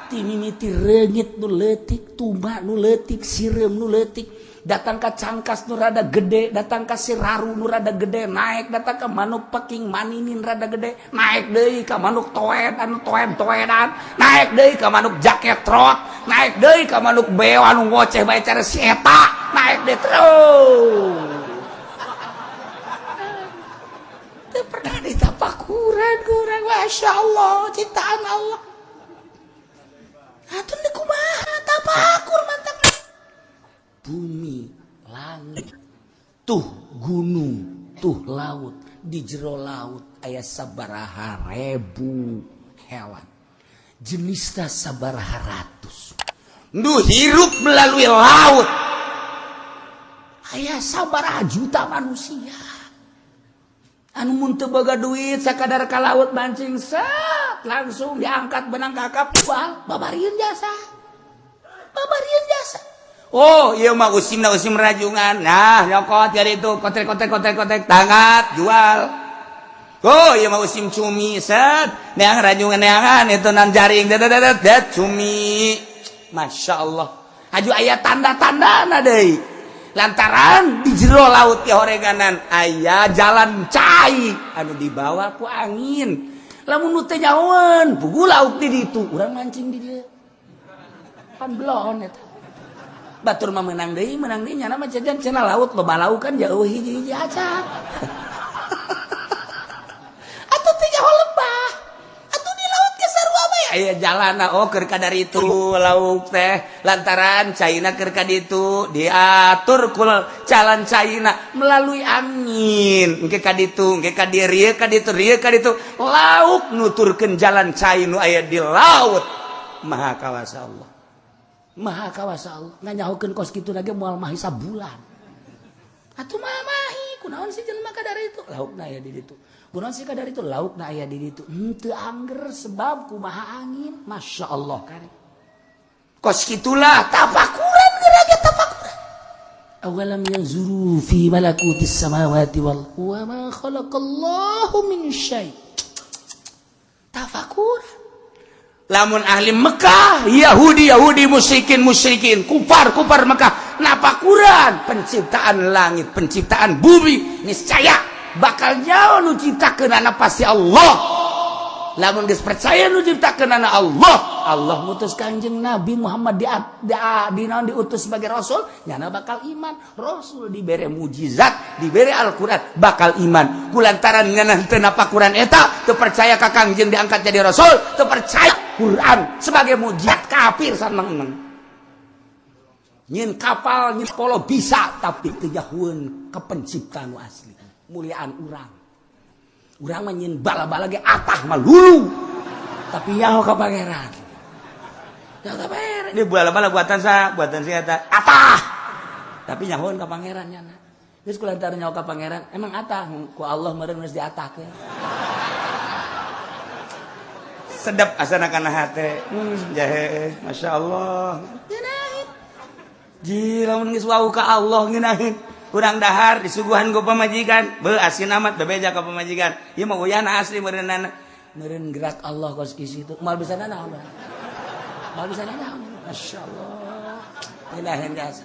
ti mimiti reungit nu leutik, tumbak nu leutik, sireum nu leutik, datang ka cangkas nu rada gede, datang ka siraru nu rada gede, naik datang ka manuk peking maninin rada gede, naik deui ka manuk toed anu toed-toedan, naik deui ka manuk jaket rok, naik deui ka manuk beo anu ngoceh bae cara si eta, naik deui terus. Teu pernah ditapakuran kurang. Masya Allah ciptaan Allah. Atun di kumaha tapakur mantap. Bumi, langit, tuh gunung, tuh laut, di jero laut aya sabaraha ribu hewan, jenisna sabaraha ratus. Nu hirup melalui laut aya sabaraha juta manusia. Anu mun teu boga duit sakadar ka laut mancing set langsung diangkat benang kakap bal babarieun jasa. Babarieun jasa. Oh, ieu mah usim rajungan. Nah, nyokot jadi itu kotek tangat jual. Oh, ieu mah usim cumi set neang rajungan neangan itu nan jaring dat cumi. Masya Allah. Aju aya tanda-tandana deui. Lantaran di jero laut ke horenganan aya jalan cai anu dibawa ku angin. Lamun nu teh nyaon pugu laut di ditu urang mancing di dieu. Pan belon eta. Batur mah menang deui nyana mah jajan cenah laut loba lauk kan jauh hiji-hiji acan. Atuh teh nyaho lebah. Atuh di laut ge sarua mah aya jalana keur ka dari itu lauk teh lantaran caina keur ka ditu diatur ku jalan caina melalui angin engke ka ditu engke ka dieu rieu ka ditu lauk nuturkeun jalan cai nu aya di laut. Maha kawasa Allah, maha kawasa Allah nganyahokeun kos kitu lagi moal mah hisab bulan. Atuh mah mahi kunaon si jelema ka dari itu laukna aya di ditu, kunaon si ka dari itu laukna aya di ditu. Henteu angger sebab kumaha angin. Masya Allah kari kos kitulah tafakuran geura tafakuran. Awalam yanzuru fi malakutis samawati wal wa ma khalaqallahu min syai'. Tafakuran. Lamun ahli Mekah, Yahudi musyrikin, kufar Mekah, napakuran penciptaan langit, penciptaan bumi, niscaya bakal nyawa nu ciptakeunana pasti Allah. lamun geus percaya nu diciptakeun Allah, Allah ngutus Kanjeng Nabi Muhammad diutus sebagai rasul, nyana bakal iman. Rasul dibere mujizat, dibere Al-Qur'an, bakal iman. Kulantaran nyana teu napa Qur'an eta, teu percaya ka Kanjeng diangkat jadi rasul, teu percaya Qur'an sebagai mujizat, kafir saneng-neng. Nyin kapal, nyin polo bisa, tapi teu jahueun ka pencipta nu asli. Muliaan urang. Urang mah nyin bala-bala ge atah mah lulu. Tapi nyaho ka pangeran. Nyaho ka pangeran. Ini bala-bala buatan sa eta. Atah. Tapi nyahoeun ka pangeran nyana. Geus kulantaran nyaho ka pangeran, emang atah ku Allah meureun geus diatahkeun. Sedep asana kana hate. Jahe, masyaallah. Ji lamun geus wau ka Allah ngeunaheun. Kurang dahar disuguhan ku pamajikan, beu asin amat bebeja ka pamajikan. Ieu mah uyana asli meureunana. Meureun gerak Allah kos ki situ. Moal bisana naon? Moal bisana naon? Masyaallah. Ilahin gas.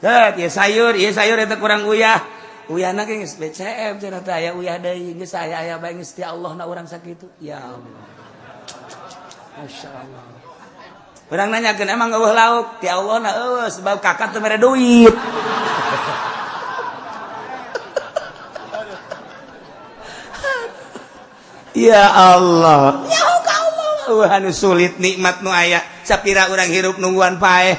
Tet, ieu sayur eta kurang uyah. Uyahna ge geus BCM cenah teh aya uyah deui geus aya bae geus ti Allah na urang sakitu. Ya Allah. Masyaallah. Urang nanyakeun emang eueuh lauk ti Allah na eueuh sebab kakak teu mere duit. Ya Allah. Nyaho ka Allah. Anu sulit nikmat nu aya. Sapira urang hirup nungguan paeh.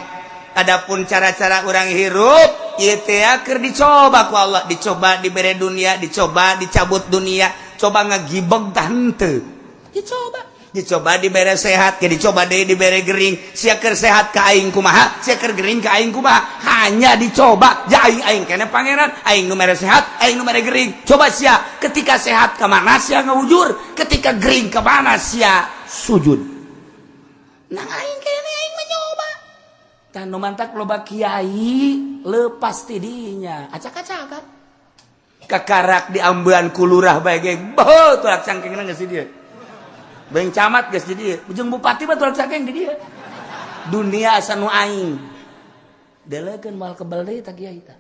Adapun cara-cara urang hirup, ieu teh keur dicoba ku Allah, dicoba dibere dunia, dicoba dicabut dunia, coba ngagibeg tah henteu. Dicoba dibere sehat, ke dicoba deui dibere gering. Sia keur sehat ka aing kumaha, sia keur gering ka aing kumaha. Hanya dicoba, ja aing keneh pangeran, aing nu mere sehat, aing nu mere gering. Coba sia ketika sehat ka mana sia ngawujur, ketika gering ka mana sia sujud. Nang aing keneh aing menyoba. Kan nu mantak loba kiai leupas ti dinya, acak-acakan. Kakarak diambean ku lurah bae ge, beuh tulak cangkengna geus di dieu. Beng camat geus di dieu, jeung bupati mah tulak cangkeng di dieu. Dunia asa nu aing. Delekeun moal kebal deui ta kiai ta.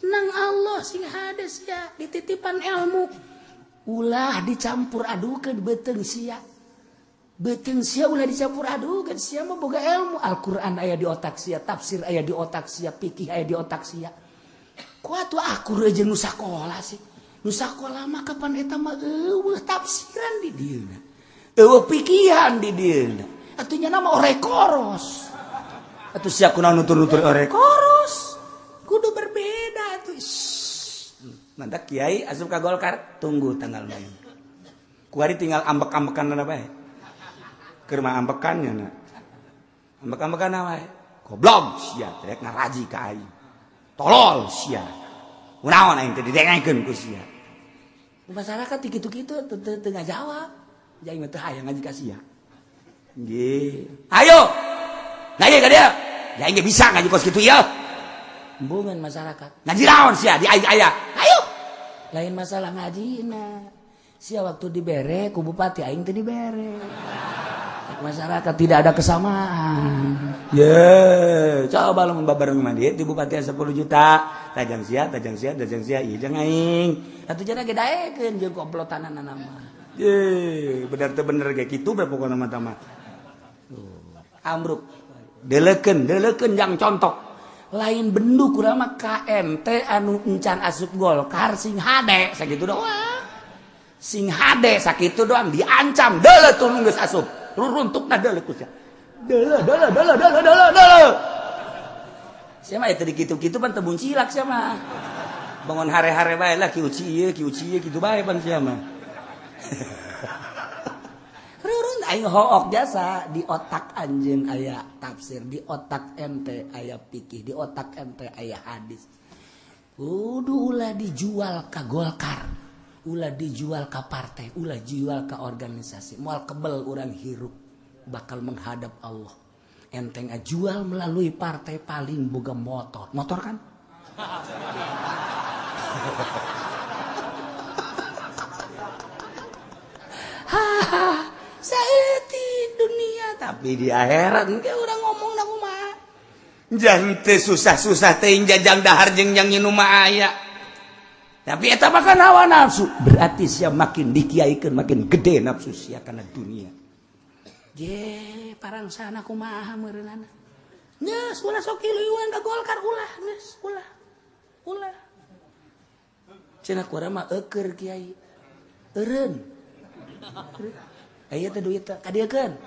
Nang Allah sing hades ya dititipan ilmu. Ulah dicampur adukeun beuteung sia. Beuteung sia ulah dicampur adukeun sia mah boga ilmu. Al-Qur'an aya di otak sia, tafsir aya di otak sia, fikih aya di otak sia. Ku atuh akur aja nu sakola sih. Nu sakola mah kapan eta mah eueuh tafsiran di dieuna. Eueuh pikihan di dieuna. Atuh nya nama orek koros. Atuh sia kunaon nutur-nutur orek koros. Kudu berbeda atuh. Mantak kiai asup ka Golkar, tunggu tanggal main. Ku hari tinggal ambek-ambekan bae. Keur mah ambekan nya na. Ambek-ambekan wae. Goblok sia rek ngaraji ka aing. Tolol sia. Kunaon aing teh didengekeun ku sia. Masyarakat kitu-kitu teu ngajawab. Jadi mah teu hayang ngaji ka sia. Nggih. Ayo. Ngaji ka dia. Ya inge bisa ngaji kos kitu ya. Embungeun masyarakat. Ngaji naon sia di aing aya. Ayo. Lain masalah ngajina. Sia waktu dibere ku bupati aing teu dibere. Masyarakat tidak ada kesamaan. Coba lu membabareng mandi di bupati 10 juta. Tajang sia, ieu jeung aing. Atuh jana ge daekeun jeung komplotanana mah. Bener teu bener ge kitu bae pokona mah tah mah. Amruk. Delekeun jang contok. Lain benduk urang mah KMT anu encan asup Golkar sing hade sakitu doang. Sing hade sakitu doang diancam deuleu tuh geus asup. Ruruntukna deuleu ku sia. Deuleu. Sia mah eta dikitu-kitu pan teu buncilak sia mah. Bangun hare-hare bae lah kieu ieu kitu bae pan sia mah. Rurun aing hook jasa di otak anjeun aya tafsir, di otak ente aya fikih, di otak ente aya hadis. Kudu ulah dijual ka Golkar, ulah dijual ka partai, ulah dijual ka organisasi. Moal kebel urang hirup bakal menghadap Allah. Ente ngajual melalui partai paling boga motor. Motor kan? Saeutik dunia tapi di akhirat engke urang ngomongna kumaha. Jang teh susah-susah teh jajang dahar jeung yang nu mah aya. tapi eta makan hawa nafsu berarti sia makin dikiaikeun makin gede nafsu sia kana dunia. Ye parang sana kumaha meureunana. Geus ulah sok iluan ka Golkar ulah geus ulah. Cenah kurang mah eukeur kiai. Eureun. Aya teh duit teh kadiekeun.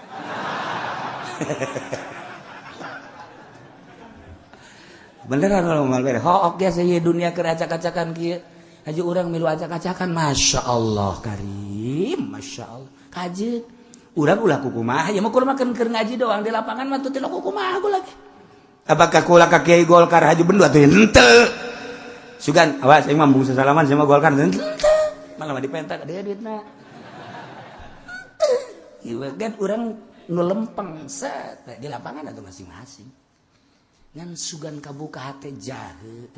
Beneran kalau mal beres. Hook ge saya dunia keur acak-acakan kieu. Haji urang milu acak-acakan, Masya Allah Karim, Masya Allah. Kajeut. Urang ulah kukumaha, ya mah kudu makan keur ngaji doang di lapangan mah teu kukumaha aku lagi. Apakah kula ka Kiai Golkar Haji Bendu atuh henteu. Sugan, awas aing mah bungsu salaman sama Golkar henteu. Malah mah dipentak dia duitna. Ieu kan urang nu lempeng set di lapangan atuh masing-masing. Ngan sugan kabuka hate jahe,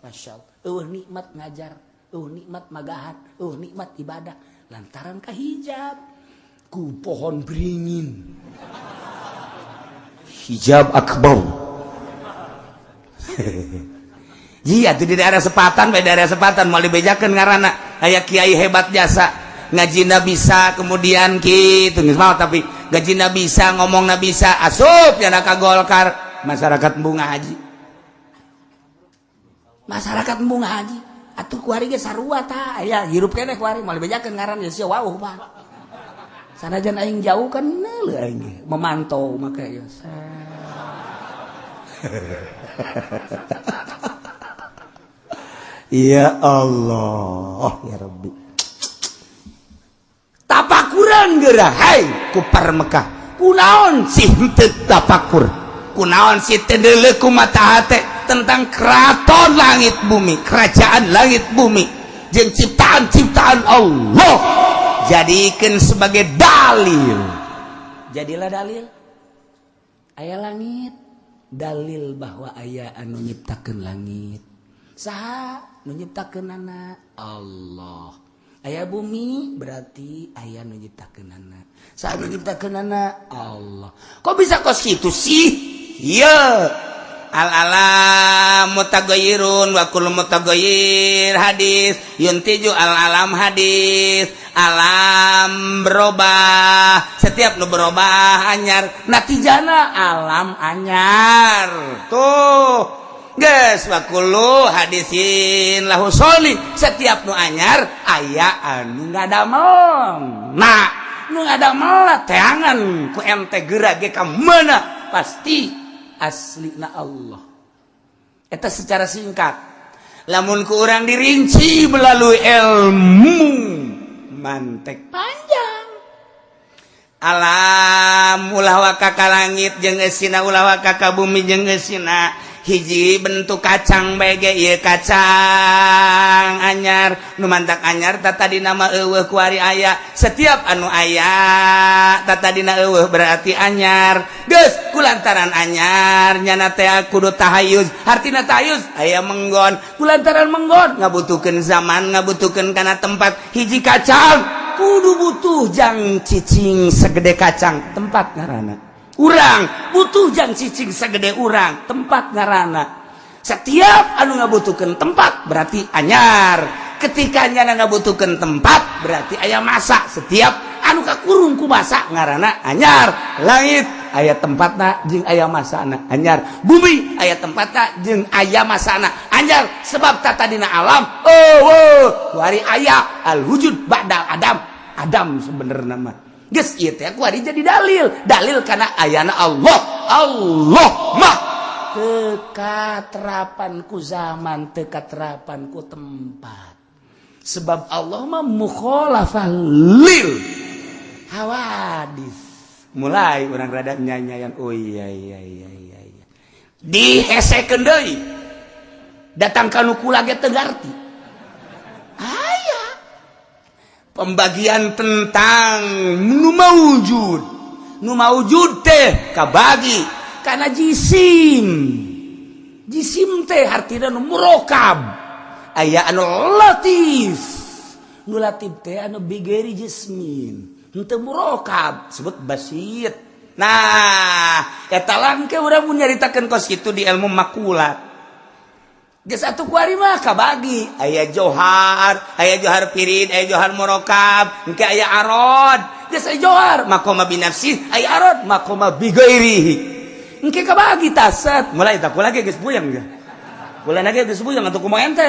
Masya Allah. Nikmat ngajar, nikmat magahan, nikmat ibadah. Lantaran kahijab ku pohon beringin. Hijab akbar. Iya tuh di daerah Sepatan, mau dibejakeun ngaranna aya kiai hebat jasa. Ngajina bisa, kemudian gitu geus mau tapi gajina bisa, ngomongna bisa, asup yana ka Golkar. Masyarakat bunga haji atuh kuari ge sarua tah aya hirup keneh kuari moal bejakeun ngaran ya sia wauh Pak sanajan aing jauh kan neuleuh aing memantau maka ya ya Allah ya Rabbi tapakuran geurah hai ku Parmekah kunaon sih henteu tapakur kunaon si tendele ku mata hate tentang keraton langit bumi, kerajaan langit bumi jeung ciptaan-ciptaan Allah jadikan sebagai dalil. Jadilah dalil aya langit, dalil bahwa aya anu nyiptakeun langit. Saha nu nyiptakeunana? Allah. Aya bumi berarti aya nu nyiptakeunana. Saha nu nyiptakeunana? Allah. Kok bisa kos kitu sih? Ya al-alam mutaghayyirun wa kullu mutaghayyir hadis yuntiju al-alam hadis alam berubah setiap nu berubah anyar natijana alam anyar tuh geus wa kullu hadisin lahu sholih setiap nu anyar aya anu ngadamel nah nu ngadamel teangan ku ente geura ge ka meunah pasti aslina Allah. Eta secara singkat. Lamun ku urang dirinci melalui ilmu mantek panjang. Alam ulah waka ka langit jeung eusina ulah waka ka bumi jeung eusina hiji bentuk kacang bege ieu kacang anyar nu mantak anyar tata dina mah eueuh ku ari aya setiap anu aya tata dina eueuh berarti anyar geus kulantaran anyar nyana teh kudu tahayuz artina tahayuz aya menggon kulantaran menggon ngabutuhkeun zaman ngabutuhkeun kana tempat hiji kacang kudu butuh jang cicing segede kacang tempat ngaranna urang butuh jang cicing segede urang tempat ngaranna setiap anu ngabutuhkeun tempat berarti anyar ketika nyana ngabutuhkeun tempat berarti aya masa setiap anu kakurung ku masa ngaranna anyar langit aya tempatna jeung aya masana anyar bumi aya tempatna jeung aya masana anyar sebab tata dina alam ku ari aya al wujud ba'dal adam sebenarna mah geus ieu teh kuari jadi dalil kana ayana Allah mah teu katerapan ku zaman teu katerapan ku tempat sebab Allah mah mukhalafah lil hawadis mulai urang rada nyanyayan oh iya dihesekeun deui datang ka nu kula ge teu ngarti aya pembagian tentang nu maujud teh kabagi kana jisim teh artina nu murokab aya anu latif nu latif teh anu bigeri jismin henteu murokab sebut basit nah eta langke urang mun nyaritakeun kos kitu di ilmu makulat geus atuh kuari mah kabagi aya johar pirid aya johar murokab engke aya arod geus aya johar maqama binafsi aya arod maqama bi ghairihi engke kabagi tasat mulai tak kula ge geus buyang ge kula na ge geus buyang atuh kumaha ente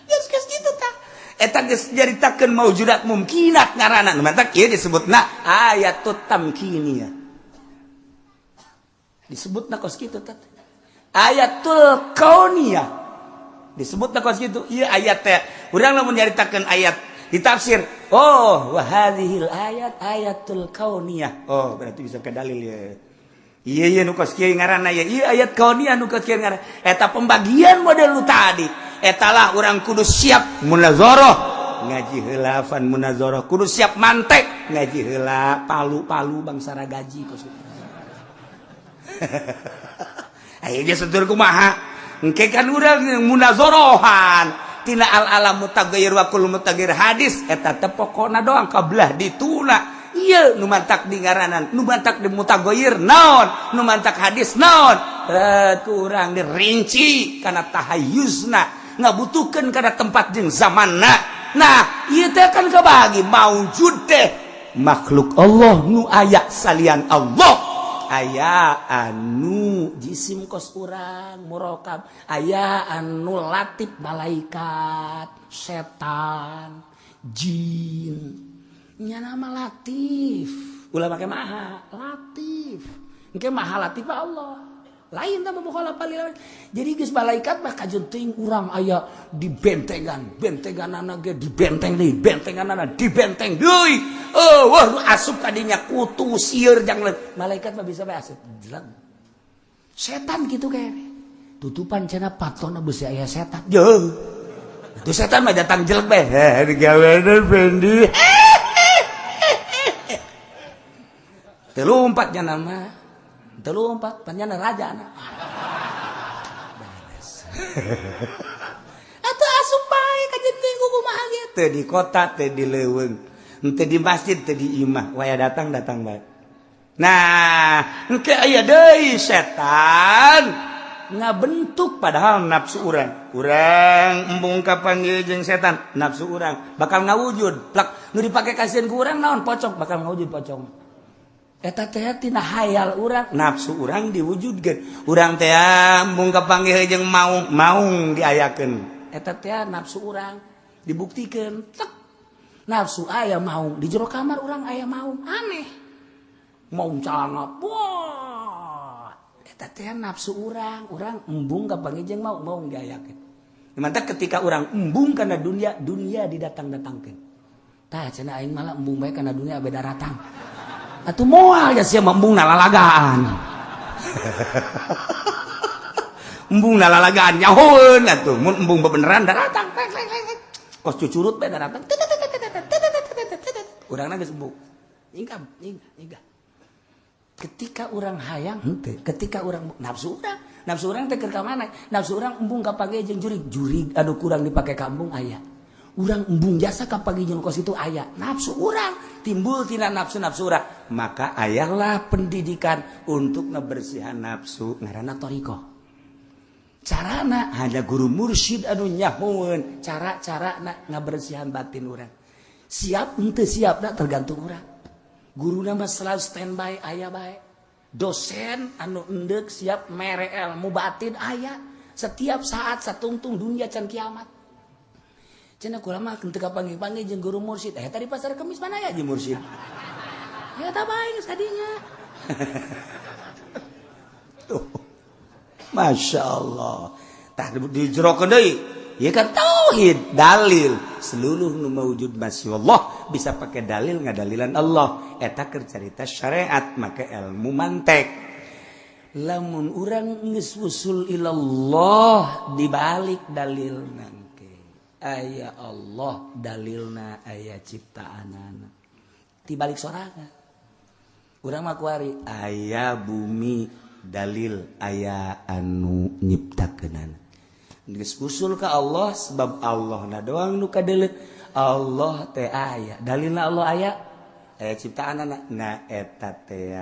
geus kitu tah eta geus jaritakeun maujudat mumkinat ngaranna mantap ieu disebutna ayatut tamkiniyah disebutna kos kitu tah ayatul kauniyah disebutna kos kitu ieu ayat teh urang lamun nyaritakeun ayat ditafsir oh wa hadhil ayat ayatul kauniyah oh berarti bisa ke dalil ya iya nu kos kieu ngaranna ya ieu ayat kauniyah nu kos kieu ngaranna eta pembagian model lu tadi etalah urang kudu siap munazarah ngaji heula fan munazarah kudu siap mantek ngaji heula palu-palu bangsa ragaji kos ayo dia setur kumaha engke kan urang munazarahan tina al-alam mutaghayyir wa kullu mutaghayyir hadis eta teh pokona doang kabelah dituna ieu nu mantak di ngaranan nu mantak di mutaghayyir naon nu mantak hadis naon ku urang dirinci kana tahayyuzna ngabutuhkeun kana tempat jeung zamanna nah ieu teh kan kabagi maujud teh makhluk Allah nu aya salian Allah aya anu jisim kos urang murokab aya anu latif malaikat setan jin nya nama latif ulah make maha latif engke maha latif Allah lain tah mukhalafah lil jadi geus malaikat mah kajun teuing urang aya di bentenganna ge di benteng deui bentenganna di benteng deui wah nu asup kadinya kutu sieur jang malaikat mah bisa bae asup jelang setan kitu ke tutupan cenah patona beusi aya setan jeung itu setan mah datang jelek bae digawean bendi teu lompat nya nama telu empat panjana raja anak atau asup bae ka jenting kumaha ge teu di kota teu di leuweung teu di masjid teu di imah waya datang bae nah engke aya deui setan ngabentuk padahal nafsu urang embung kapanggih jeung setan nafsu urang bakal ngawujud plak nu dipake kasieun ku urang naon pocong bakal ngawujud pocong eta teh tina hayal urang nafsu urang diwujudkeun urang teh mung kapanggih jeung maung diayakeun eta teh nafsu urang dibuktikeun tek nafsu aya maung di jero kamar urang aya maung aneh maung calana wah eta teh nafsu urang embung kapanggih jeung maung diayakeun mantap ketika urang embung kana dunia didatang-datangkeun tah cenah aing malah embung bae kana dunia beda datang atuh moal ya sia embung nalalagaan embung nalalagaan nyahoeun atuh mun embung beneran datang kos cucurut bae datang urangna geus embung ingkam ketika urang hayang henteu ketika urang nafsu urang teh keur ka mana nafsu urang embung kapanggih jeung jurig anu kurang dipake ka embung aya urang embung jasa kapanggih jeung kos itu aya nafsu urang timbul tina nafsu urang maka ayalah pendidikan untuk ngebersihan nafsu ngaranna thariqah carana ada guru mursyid anu nyahoeun cara ngabersihan batin urang siap henteu siapna tergantung urang guruna mah selalu standby aya bae dosen anu endek siap mere ilmu batin aya setiap saat satungtung dunia can kiamat cenah kula mah teu kapanggih-panggih jeung guru mursyid eta di pasar Kemis mana ya jeung mursyid ya tah bae geus kadinya tuh Masya Allah tah dijerokeun deui ieu kan tauhid dalil seluruh nu maujud masya Allah bisa pakai dalil ngadalilan Allah eta keur carita syariat make ilmu mantek lamun urang geus usul ilallah dibalik dalilna aya Allah dalilna aya ciptaanana tibalik sorangan urang mah kuari aya bumi dalil aya anu nyiptakeunana geus usul ka Allah sebab Allahna doang nu kadeuleut Allah teh aya dalilna Allah aya ciptaanana na eta teh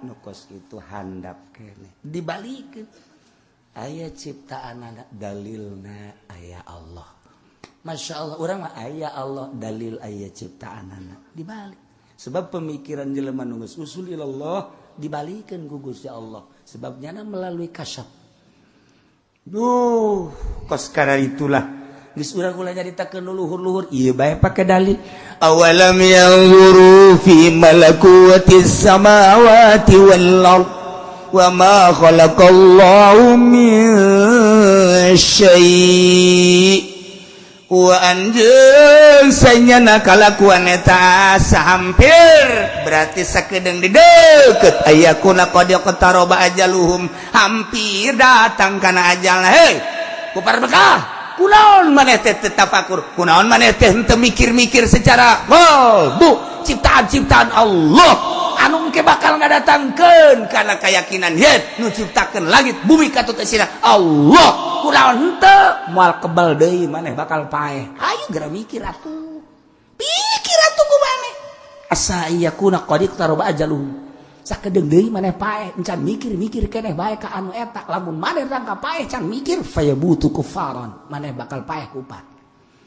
nu kos kitu handap keneh dibalikeun aya ciptaan anak dalilna aya Allah. Masya Allah, orang mah aya Allah dalil aya ciptaan anak dibalik. Sebab pemikiran jelema nu geus usul ilallah dibalikeun ku Gusti Allah. Sebabnya melalui kasyaf. Duh, kos karena itulah geus urang kula nyaritakeun luhur-luhur ieu bae pake dalil. Awalam yanzuru fi malakutis samawati wal ard wa ma khalaqallahu min syai' wa anjeun sanyana kalakuan eta sahampir berarti sakedeung di deukeut aya kuna qad qataroba ajaluhum hampir datang kana ajalna. Hei kupar bekah kunaon maneh teh tafakur, kunaon maneh teh henteu mikir-mikir secara bu ciptaan-ciptaan Allah anu engke bakal ngadatangkeun kana keyakinan yeut nu ciptakeun langit bumi katut esina Allah. Kunaon henteu moal kebal deui maneh bakal paeh. Hayu geura mikir atuh. Pikir atuh ku maneh. Asa yakuna qad iqtaraba ajaluhum. Sakedeung deui maneh paeh encan mikir-mikir keneh bae ka anu eta. Lamun maneh rangka paeh can mikir fayabutu kufaron. Maneh bakal paeh kupat.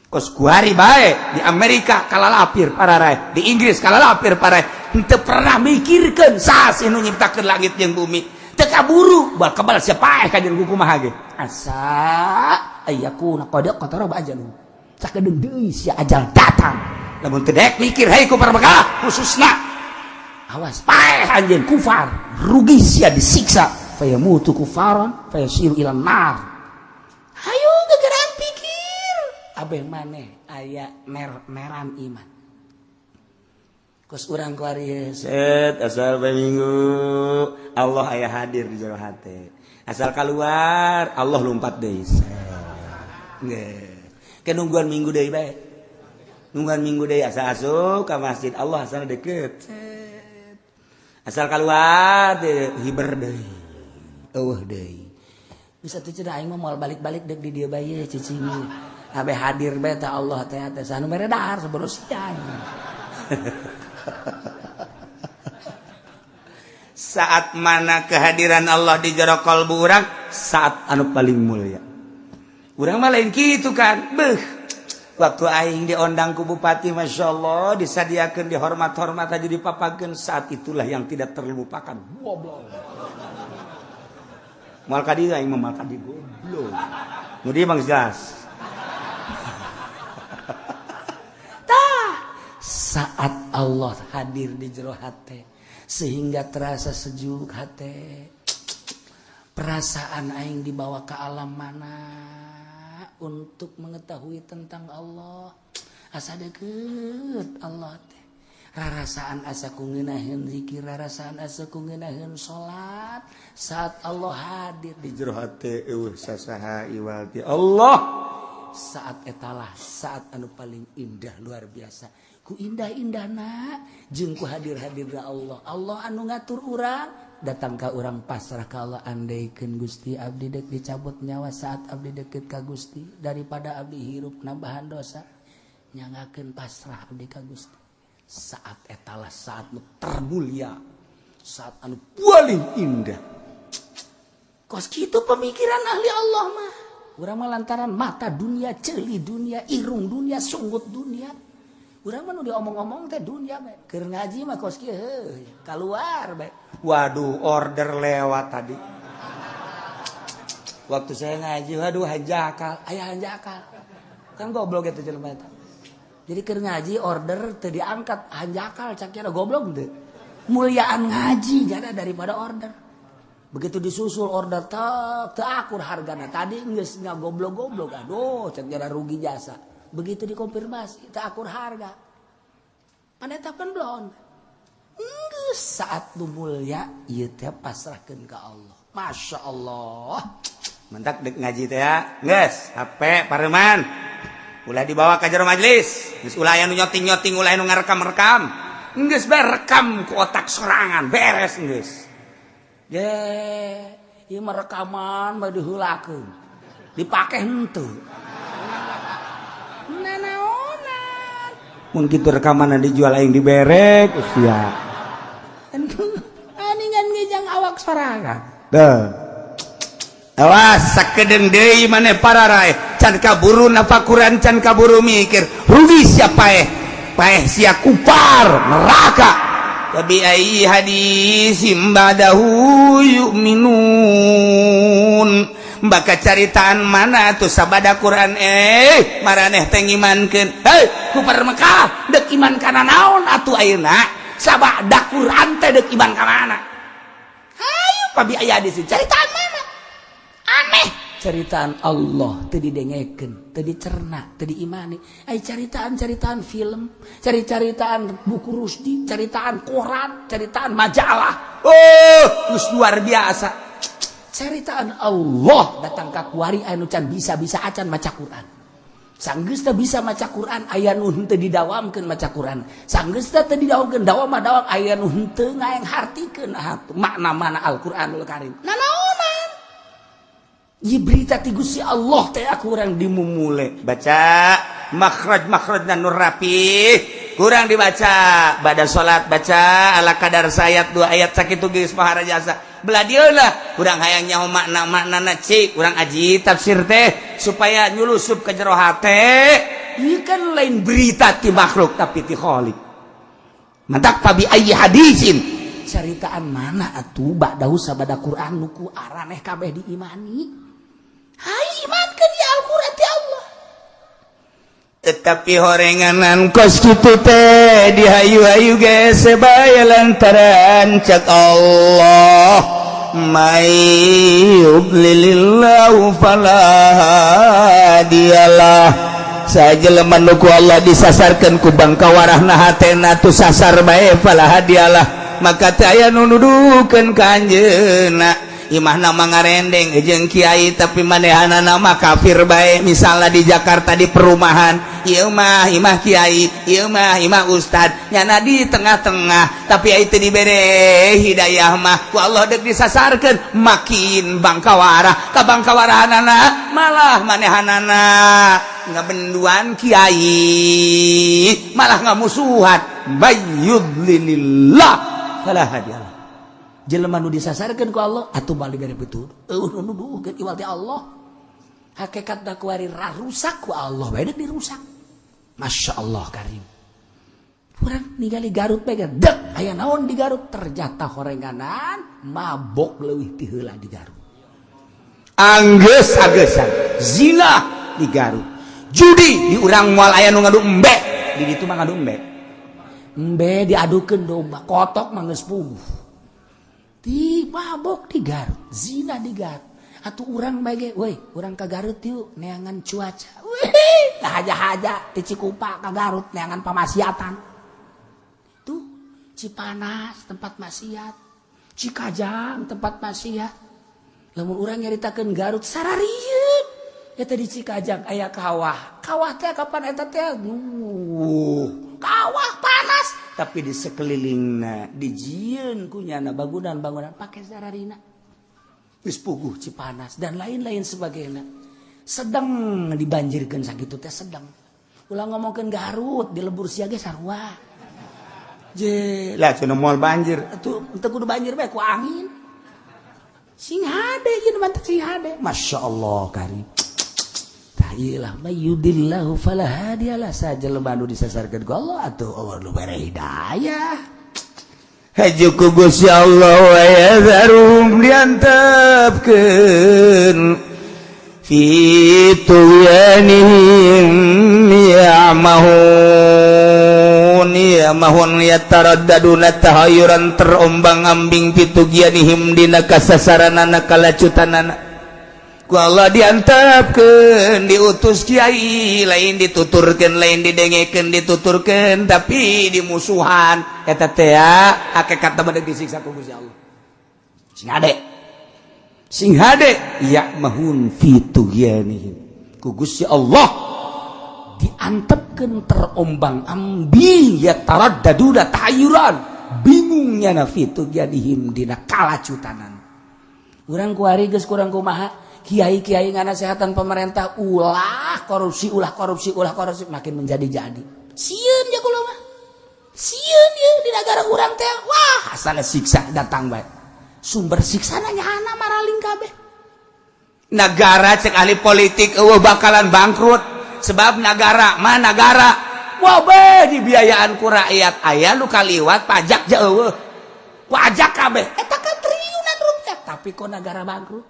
Kos kuari bae di Amerika kalalapir pararae, di Inggris kalalapir parae. Henteu pernah mikirkeun saha sih nu nyiptakeun langit jeung bumi. Teu kaburu bal kebal sia paeh ka jeung kumaha ge. Asa ayyakuna qad qataraba ajaluhum. Sakedeung deui sia ajal datang. Lamun teu dek mikir hei ku parbekah khususna. Awas paeh anjeun kufar, rugi sia disiksa. Fayamutu kufaron fayasiru ilan nar. Hayu gegeran pikir. Abeh maneh aya meran iman. Kos urang kuari set asal bae minggu Allah aya hadir di jero hate. Asal keluar Allah lompat deui. Nggih. Ke nungguan minggu deui bae. Nungguan minggu deui asal asup ka masjid Allah asal deket. Asal keluar teh hiber deui. Eueuh deui. Bisa teh cenah aing mah moal balik-balik deuk di dieu bae cicing. Abe hadir bae teh Allah teh anu mere dahar saboros siang. Saat mana kehadiran Allah di jero kalbu urang saat anu paling mulia. Urang mah lain kitu kan. Beuh. Waktu aing diondang ku bupati masyaallah disadiakeun dihormat-hormat aja dipapakeun saat itulah yang tidak terlupakan. Goblok. Moal ka dieu aing mah ka dieu goblok. Nu dieu mah jelas. Saat Allah hadir di jero hate sehingga terasa sejuk hate, perasaan aing dibawa ke alam mana untuk mengetahui tentang Allah. Asa deket Allah teh, rarasaan asa ku ngeunaheun zikir, rarasaan asa ku ngeunaheun salat saat Allah hadir di jero hate. Eueuh sasaha iwal ti Allah. Saat etalah saat anu paling indah luar biasa. Ku indah-indahna jeung ku hadir-hadirna Allah. Allah anu ngatur urang datang ka urang pasrah ka Allah. Andaikeun Gusti abdi deuk dicabut nyawa saat abdi deukeut ka Gusti daripada abdi hirup nambahan dosa nyangakeun pasrah abdi ka Gusti. Saat etalah saat nu termulia, saat anu paling indah. Kos kitu pemikiran ahli Allah mah. Urang mah lantaran mata dunia, ceuli dunia, irung dunia, sunggut dunia. Urang mah nu diomong-omong teh dunia bae. Keur ngaji mah kos kieu heuh, keluar bae. Waduh, order lewat tadi. Waktu saya ngaji, waduh hanjakal, aya hanjakal. Kan goblok eta jelema eta. Jadi keur ngaji order teu diangkat, hanjakal cak kira goblok teu. Muliaan ngaji nya daripada order. Begitu disusul order teu akur hargana. Tadi geus ngagoblok-goblok. Aduh, cek jara rugi jasa. Begitu dikonfirmasi teu akur harga. Paneta pendon. Geus saat nu mulia ieu teh pasrahkeun ka Allah. Masya Allah. Mentak dek ngaji teh ya. Geus, HP pareman. Ulah dibawa ka jero majelis. Geus ulah aya nu nyoting-nyoting, ulah anu ngarekam-rekam. Geus bae rekam ku otak sorangan, beres geus. Ieu mah rekaman mah diheulakeun. Dipake henteu. Nanaonan. Mun kitu rekaman dijual aing diberek sia. Aningan ngejang awak sorangan. Teu. awas sakedeng deui maneh para rae can kaburu nafakuran can kaburu mikir rugi siapa paeh sia kupar neraka tapi ai hadis badahu yu'minun baka caritaan mana tuh sabada Quran maraneh teh ngimankeun kupar Mekah deuk iman kana naon atuh ayeuna sabada Quran teh deuk iman ka mana hayu pabi aya hadis caritaan mana aneh ceritaan Allah teu didengekeun teu dicerna teu diimani ai caritaan film caritaan buku Rusdi caritaan koran caritaan majalah geus luar biasa caritaan Allah datang ka kuari anu can bisa-bisa acan maca Quran sanggeus teh bisa maca Quran aya nu henteu didawamkeun maca Quran sanggeus teh didawamkeun dawam aya nu henteu ngaeng hartikeun makna-makna Al-Qur'anul Karim nanaonan ieu berita ti Gusti Allah teh kurang dimumule baca makhraj-makhrajna nu rapih kurang dibaca bada salat baca ala kadar sayat 2 ayat sakitu geus pahara jasa beladieuna kurang hayang nyaho makna-maknana cik kurang aji tafsir teh supaya nyulusup ke jero hate ieu kan lain berita ti makhluk tapi ti khaliq matak fabi ayyi hadisin caritaan mana atuh ba'dahu sabada Quran nu ku araneh kabeh diimani hai imankeun ya Al-Qur'an ti Allah tetapi horenganan kos kitu teh dihayu-hayu ge sebaya lantaran cak Allah may yudlilillahu fala hadiyalah sajelema nu ku Allah disasarkeun ku bangkawarahna hatena tu sasar bae fala hadiyalah maka teh aya nu nuduhkeun ka anjeunna imahna mangarendeng jeung kiai tapi manehana nama kafir bae misalnya di Jakarta di perumahan ieu mah imah kiai ieu mah imah ustad nyana di tengah-tengah tapi aya teu dibere hidayah mah ku Allah deuk disasarkeun makin bangkawarah ka bangkawarahanana malah manehanana ngabenduan kiai malah ngamusuhan bayyudlilillah fala hadiyalah jelema nu disasarkeun ku Allah atuh balik dari betul nu nuduhkeun iwal ti Allah hakikatna kuari rusak ku Allah bae deuk dirusak masyaallah karim urang ningali Garut bae dek aya naon di Garut ternyata horenganan mabok leuwih ti heula di Garut anggeus-angeusan zina di Garut judi di urang moal aya nu ngadu embe di ditu mah ngadu embe diadukeun domba kotok mah geus puguh di mabok di Garut zina di Garut atuh urang bage weh urang ka Garut yuk neangan cuaca weh haja-haja di Cikupa ka Garut neangan pamasiatan tuh Cipanas tempat maksiat Cikajang tempat maksiat lamun urang nyaritakeun Garut sararieun eta di Cikajang aya kawah teh kapan eta teh kawah panas tapi di sekelilingna dijieun kunyana bangunan-bangunan pakai sararina geus puguh Cipanas dan lain-lain sebagainya sedang dibanjirkeun sakitu teh sedang ulah ngomongkeun Garut di lebur sia ge sarua je lah cenah moal banjir atuh teu kudu banjir bae ku angin sing hade ieu mah sing hade masyaallah karim iyalah mayyudillahu fala hadiyalah saja lemanu disasarkeun ku Allah atuh Allah nu bere hidayah haju ku Gusti Allah wa yazarum diantepkeun fi tuyanihim ya'mahun yataraddaduna tahayyuran terombang-ambing fi tuyanihim dina kasasaranana kalacutanana ku Allah diantepkeun diutus kiai lain dituturkeun lain didengekeun dituturkeun tapi dimusuhan eta teh hakikat mah deuk disiksa ku Gusti Allah sing hade ya mahun fi tughyanihim ku Gusti Allah diantepkeun terombang-ambing ya taraddaduna tahayyuran bingungnya na fi tughyanihim dina kalacutanan urang kuari geus kurang kumaha kiai-kiai nganasehatan pemerintah ulah korupsi makin menjadi-jadi. Sieun ya kula mah. Sieun ya di negara urang teh. Wah, asal siksa datang bae. Sumber siksana nyana maraling kabeh. negara cek ahli politik bakalan bangkrut sebab negara dibiayaan ku rakyat aya lu kaliwat pajak pajak kabeh eta kan triliunan rupiah tapi kok negara bangkrut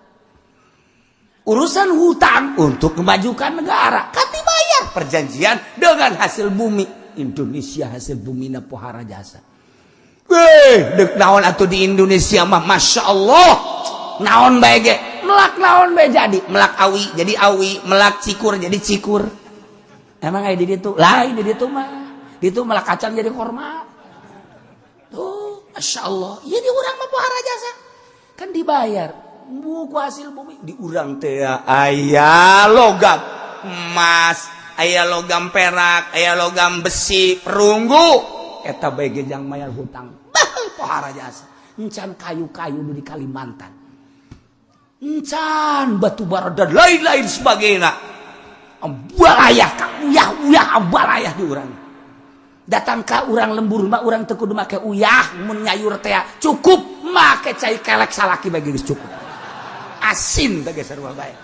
urusan hutang untuk memajukan negara kan dibayar perjanjian dengan hasil bumi Indonesia hasil bumi na pohara jasa dek naon atuh di Indonesia mah Masya Allah naon bae ge melak naon bae jadi melak awi jadi awi melak cikur jadi cikur emang aya di ditu lain di ditu mah ditu melak kacang jadi korma tuh Masya Allah iya di urang mah pohara jasa kan dibayar buku hasil bumi di urang teh aya logam emas aya logam perak aya logam besi perunggu eta bae ge jang mayar hutang pohara jasa encan kayu-kayu di Kalimantan encan batu bara dan lain-lain sebagainya balayah uyah balayah di urang datang ka urang lembur mah urang teu kudu make uyah mun nyayur teh cukup make cai kelek salaki bagi geus cukup asin bagi sarua bae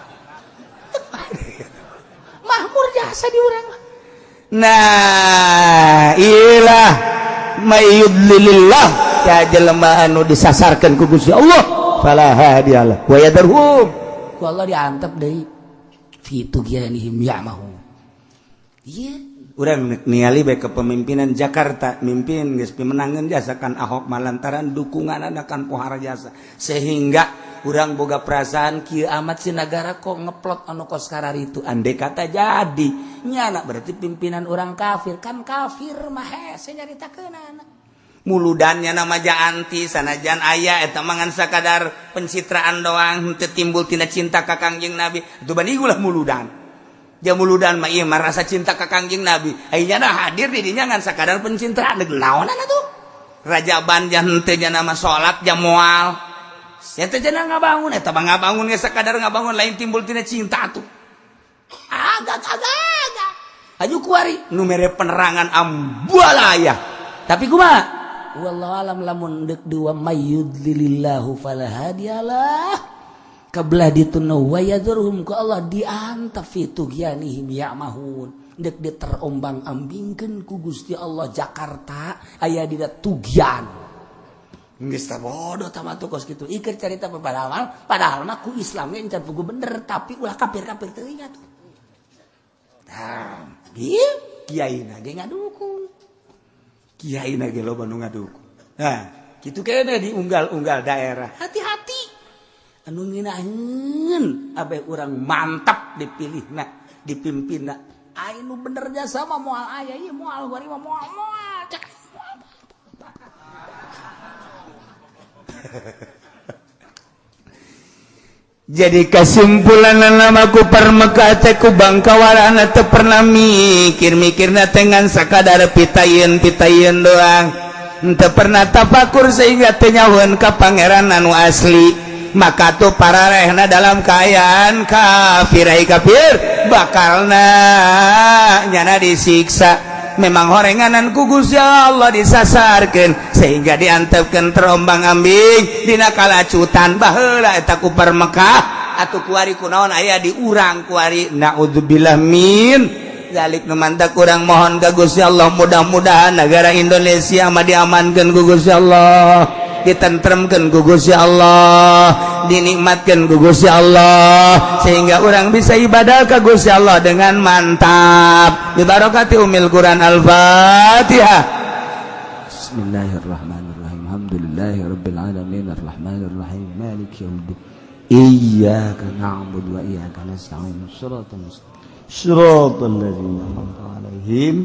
mahmur jasa di urang nah ilah mayyudlilillah ya jelema anu disasarkeun ku Gusti Allah fala hadiyalah wa yadarhum ku Allah diantep deui fi tughyanihim ya'mahun ieu urang ningali bae kepemimpinan Jakarta mimpin geus pimenangeun jasa kan Ahok malantaran dukunganna kan pohara jasa sehingga urang boga perasaan kieu amat si negara kok ngeplot anu kos kararitu andai kata jadi nyana berarti pimpinan orang kafir kan kafir mah hese nyaritakeunana muludannya nama anti sanajan aya eta mangan sakadar pencitraan doang teu timbul tina cinta ka Kangjeng Nabi atuh banigulah muludan ja muludan mah ieu rasa cinta ka Kangjeng Nabi ayeuna hadir di dinya ngan sakadar pencitraan naonan atuh rajaban jan teh nya nama salat jam moal eta cenah ngabangun eta mah ngabangun ge sakadar ngabangun lain timbul tina cinta atuh agak aju kuari nu mere penerangan ambualaya tapi kumaha wallahu alam lamun deuk dua mayyudlilillahu fala hadiyalah kabelah dituna wa yadhurhum ku Allah diantap fi tughyanihim ya'mahun deuk diterombang-ambingkeun ku Gusti Allah Jakarta aya dina tughyan geus tah bodoh tah mah kos kitu ikeur carita padahal mah ku Islam ge encan pugu bener tapi ulah kafir-kafir teuing atuh nah ieu kiaina ge ngadukung kiaina ge loba nu ngadukung nah kitu keneh di unggal-unggal daerah hati-hati anu nginaheun abe urang mantap dipilihna dipimpinna anu bener jasa mah moal aya ieu moal gori mah moal cek jadi kesimpulan namaku permekah teh ku bangkawarana teu pernah mikir-mikirna tengan sakadar pitayeun doang teu pernah tafakur sehingga teu nyahoeun ka pangeran anu asli maka tuh pararehna dalam keadaan kafir bakalna nyana disiksa memang horenganan ku Gusti Allah disasarkeun sehingga diantepkeun terombang-ambing dina kalacutan baheula eta ku Mekah atuh kuari kunaon aya di urang kuari naudzubillah min zalik nu mantak urang mohon ka Gusti Allah mudah-mudahan negara Indonesia mah diamankeun ku Gusti Allah ditentremkeun ku Gusti Allah dinikmatkeun ku Gusti Allah sehingga orang bisa ibadah ka Gusti Allah dengan mantap bi barokati umil Quran Al-Fatihah. Bismillahirrahmanirrahim. Alhamdulillahirabbil alamin arrahmanir rahim maliki yaumiddin iyyaka na'budu wa iyyaka nasta'in shiratal ladzina an'amta 'alaihim